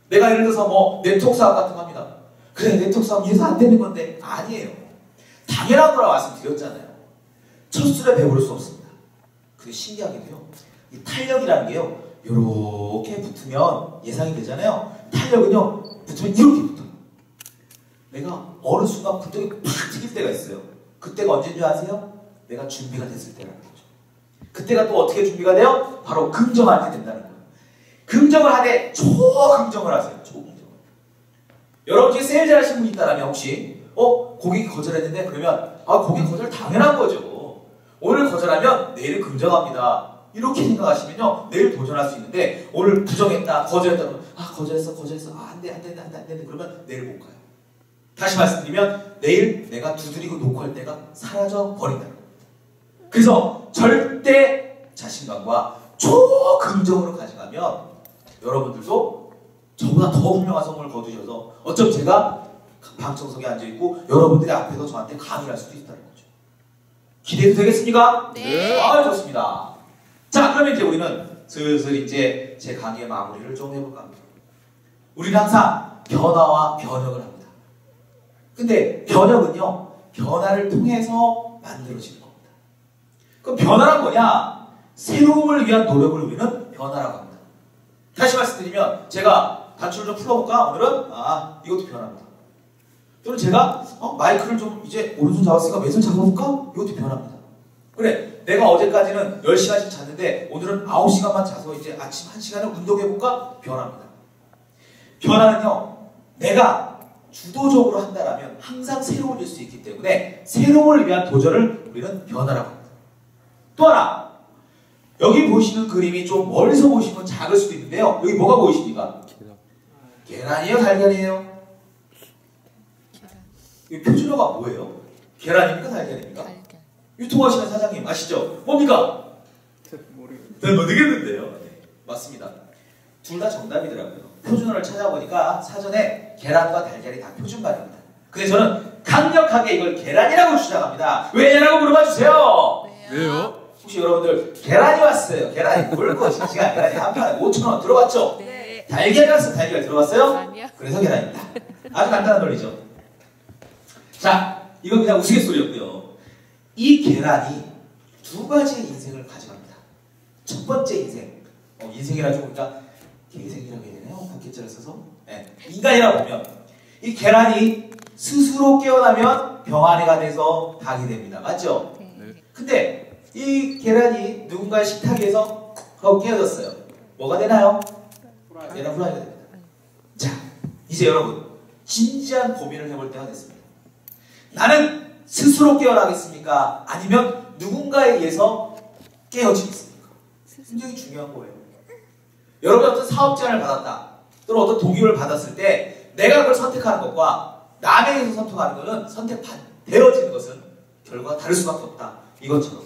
내가 예를 들어서 뭐 네트워크 사업 같은 거 합니다. 그래 네트워크 사업 이래서 안 되는 건데 아니에요. 당연한 거라 말씀드렸잖아요. 첫 술에 배부를 수 없습니다. 근데 신기하게도요. 이 탄력이라는 게요. 요렇게 붙으면 예상이 되잖아요. 탄력은요. 붙으면 이렇게 붙어요. 내가 어느 순간 분명히 팍 튀길 때가 있어요. 그때가 언제인 줄 아세요? 내가 준비가 됐을 때라는 거죠. 그때가 또 어떻게 준비가 돼요? 바로 긍정할 때 된다는 거예요. 긍정을 하되 초긍정을 하세요. 초긍정을. 여러분 중에 세일즈 하신 분 있다라면 혹시 고객이 거절했는데 그러면 고객 거절 당연한 거죠. 오늘 거절하면 내일은 긍정합니다. 이렇게 생각하시면요. 내일 도전할 수 있는데 오늘 부정했다, 거절했다 그러면 거절했어. 안 돼. 그러면 내일 못 가요. 다시 말씀드리면 내일 내가 두드리고 놓고 할 때가 사라져 버린다. 그래서 절대 자신감과 초긍정으로 가져가면 여러분들도 저보다 더 훌륭한 성공을 거두셔서 어쩜 제가 방청석에 앉아있고 여러분들의 앞에서 저한테 강의를 할 수도 있다는 거죠. 기대해도 되겠습니까? 네. 좋습니다. 자, 그러면 이제 우리는 슬슬 이제 제 강의의 마무리를 좀 해볼까 합니다. 우리는 항상 변화와 변혁을 합니다. 근데 변혁은요, 변화를 통해서 만들어지는 겁니다. 그럼 변화란 뭐냐? 새로움을 위한 노력을 우리는 변화라고 합니다. 다시 말씀드리면 제가 단추를 좀 풀어볼까? 오늘은 이것도 변화입니다. 또는 제가 마이크를 좀 이제 오른손 잡았으니까 왼손 잡아볼까? 이것도 변화입니다. 그래, 내가 어제까지는 10시간씩 잤는데 오늘은 9시간만 자서 이제 아침 1시간을 운동해볼까? 변화입니다. 변화는요, 내가 주도적으로 한다라면 항상 새로워질 수 있기 때문에 새로움을 위한 도전을 우리는 변화라고 합니다. 또 하나, 여기 보시는 그림이 좀 멀리서 보시면 작을 수도 있는데요. 여기 뭐가 보이십니까? 계란이에요? 달걀이에요? 이 표준어가 뭐예요? 계란입니까? 달걀입니까? 달걀. 유통하시는 사장님 아시죠? 뭡니까? 잘 모르겠는데요. 네, 맞습니다. 둘 다 정답이더라고요. 표준어를 찾아보니까 사전에 계란과 달걀이 다 표준 발음입니다. 근데 저는 강력하게 이걸 계란이라고 주장합니다. 왜냐라고 물어봐 주세요. 왜요? 혹시 여러분들 계란이 왔어요. 계란이 굵고 싱싱한 계란이 한 판에 5,000원 들어봤죠? 네. 달걀이 왔어요. 달걀 들어봤어요? 아니요. 그래서 계란입니다. 아주 간단한 논리죠. 자, 이건 그냥 우스갯소리였고요. 이 계란이 두 가지의 인생을 가져갑니다. 첫 번째 인생, 인생이라 좀 그러니까 개생이라고 해야 되나요? 단계자를 써서 인간이라 보면 이 계란이 스스로 깨어나면 병아리가 돼서 닭이 됩니다. 맞죠? 네. 근데 이 계란이 누군가의 식탁에서 깨어졌어요. 뭐가 되나요? 계란 후라이가 됩니다. 자, 이제 여러분 진지한 고민을 해볼 때가 됐습니다. 나는 스스로 깨어나겠습니까? 아니면 누군가에 의해서 깨어지겠습니까? 굉장히 중요한 거예요. 여러분 어떤 사업 제안을 받았다. 또는 어떤 동기를 받았을 때 내가 그걸 선택하는 것과 남에게서 선택하는 것은 선택되어지는 것은 결과가 다를 수밖에 없다. 이것처럼.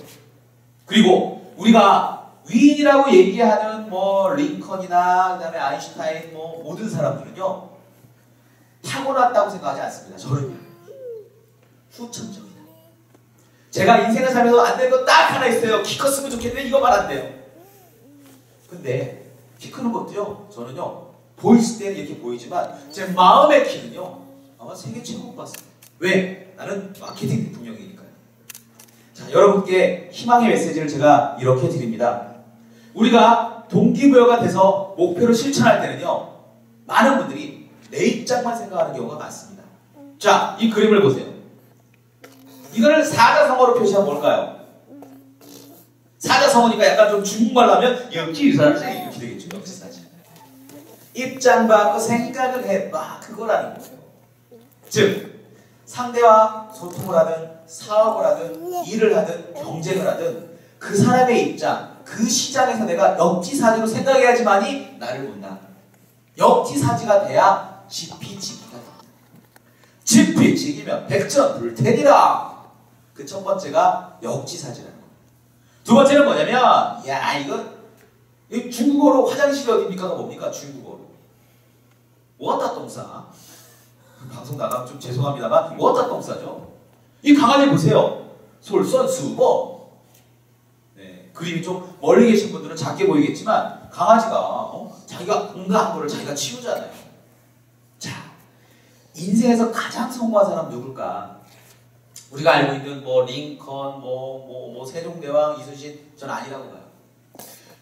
그리고 우리가 위인이라고 얘기하는 뭐 링컨이나 그다음에 아인슈타인 뭐 모든 사람들은요 타고났다고 생각하지 않습니다. 저는요 후천적이다. 제가 인생을 살면서 안 되는 거 딱 하나 있어요. 키 컸으면 좋겠는데 이거만 안 돼요. 근데 키 크는 것도요 저는요 보이실 때는 이렇게 보이지만 제 마음의 키는요 아마 세계 최고 것 같습니다. 왜? 나는 마케팅 대통령이니까요. 자, 여러분께 희망의 메시지를 제가 이렇게 드립니다. 우리가 동기부여가 돼서 목표를 실천할 때는요 많은 분들이 내 입장만 생각하는 경우가 많습니다. 자, 이 그림을 보세요. 이거를 사자성어로 표시하면 뭘까요? 사자성어니까 약간 좀 중국말로 하면 역지사지 이렇게 되겠죠. 역지사지. 입장 바꿔 생각을 해봐. 그거라는 거예요. 즉 상대와 소통을 하든 사업을 하든 일을 하든 경쟁을 하든 그 사람의 입장, 그 시장에서 내가 역지사지로 생각해야지만이 나를 본다. 역지사지가 돼야 지피지기가 된다. 지피지기면 백전불태기라. 그 첫 번째가 역지사지라는 거예요. 두 번째는 뭐냐면 야 이거 중국어로 화장실이 어딥니까가 뭡니까? 중국어로 뭐다 똥싸. 방송 나가면 좀 죄송합니다만 뭐다 똥싸죠. 이 강아지 보세요. 솔선수범. 네, 그림이 좀 멀리 계신 분들은 작게 보이겠지만 강아지가 자기가 응가한 거를 자기가 치우잖아요. 자, 인생에서 가장 성공한 사람 누굴까? 우리가 알고 있는 뭐 링컨, 뭐 세종대왕, 이순신 저는 아니라고 봐요.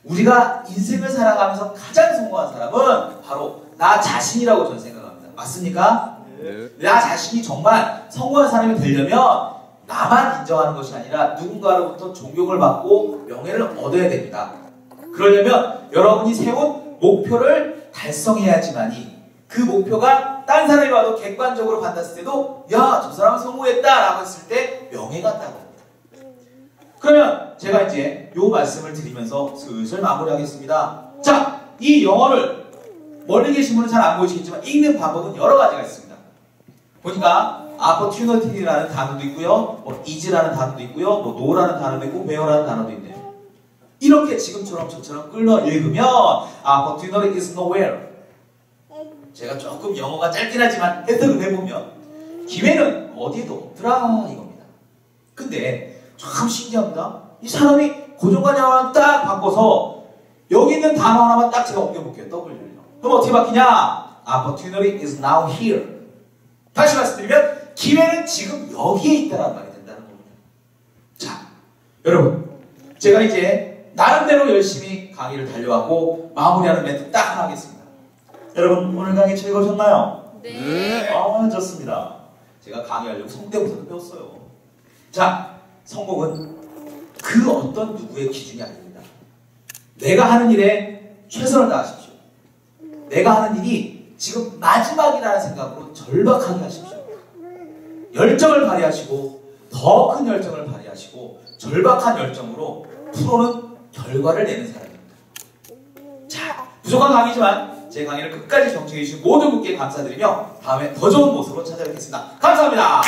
우리가 인생을 살아가면서 가장 성공한 사람은 바로 나 자신이라고 저는 생각합니다. 맞습니까? 네. 나 자신이 정말 성공한 사람이 되려면 나만 인정하는 것이 아니라 누군가로부터 존경을 받고 명예를 얻어야 됩니다. 그러려면 여러분이 세운 목표를 달성해야지만이 그 목표가 딴 사람이 와도 객관적으로 봤을 때도 야, 저 사람은 성공했다 라고 했을 때 명예가 따릅니다. 그러면 제가 이제 요 말씀을 드리면서 슬슬 마무리하겠습니다. 자, 이 영어를 멀리 계신 분은 잘 안 보이시겠지만 읽는 방법은 여러 가지가 있습니다. 보니까 opportunity라는 단어도 있고요, 뭐 is라는 단어도 있고요, 뭐 no라는 단어도 있고 bear라는 단어도 있네요. 이렇게 지금처럼 저처럼 끌어 읽으면 opportunity is nowhere. 제가 조금 영어가 짧긴 하지만 해석을 해보면 기회는 어디에도 없더라 이겁니다. 근데 참 신기합니다. 이 사람이 고정관념을 딱 바꿔서 여기 있는 단어 하나만 딱 제가 옮겨볼게요. W를요. 그럼 어떻게 바뀌냐? Opportunity is now here. 다시 말씀드리면 기회는 지금 여기에 있다는 말이 된다는 겁니다. 자, 여러분 제가 이제 나름대로 열심히 강의를 달려왔고 마무리하는 멘트 딱 하나 하겠습니다. 여러분 오늘 강의 즐거우셨나요? 네. 아 좋습니다. 제가 강의하려고 성대부터 배웠어요. 자, 성공은 그 어떤 누구의 기준이 아닙니다. 내가 하는 일에 최선을 다하십시오. 내가 하는 일이 지금 마지막이라는 생각으로 절박하게 하십시오. 열정을 발휘하시고 더 큰 열정을 발휘하시고 절박한 열정으로 프로는 결과를 내는 사람입니다. 자, 부족한 강의지만 제 강의를 끝까지 경청해 주신 모든 분께 감사드리며 다음에 더 좋은 모습으로 찾아뵙겠습니다. 감사합니다.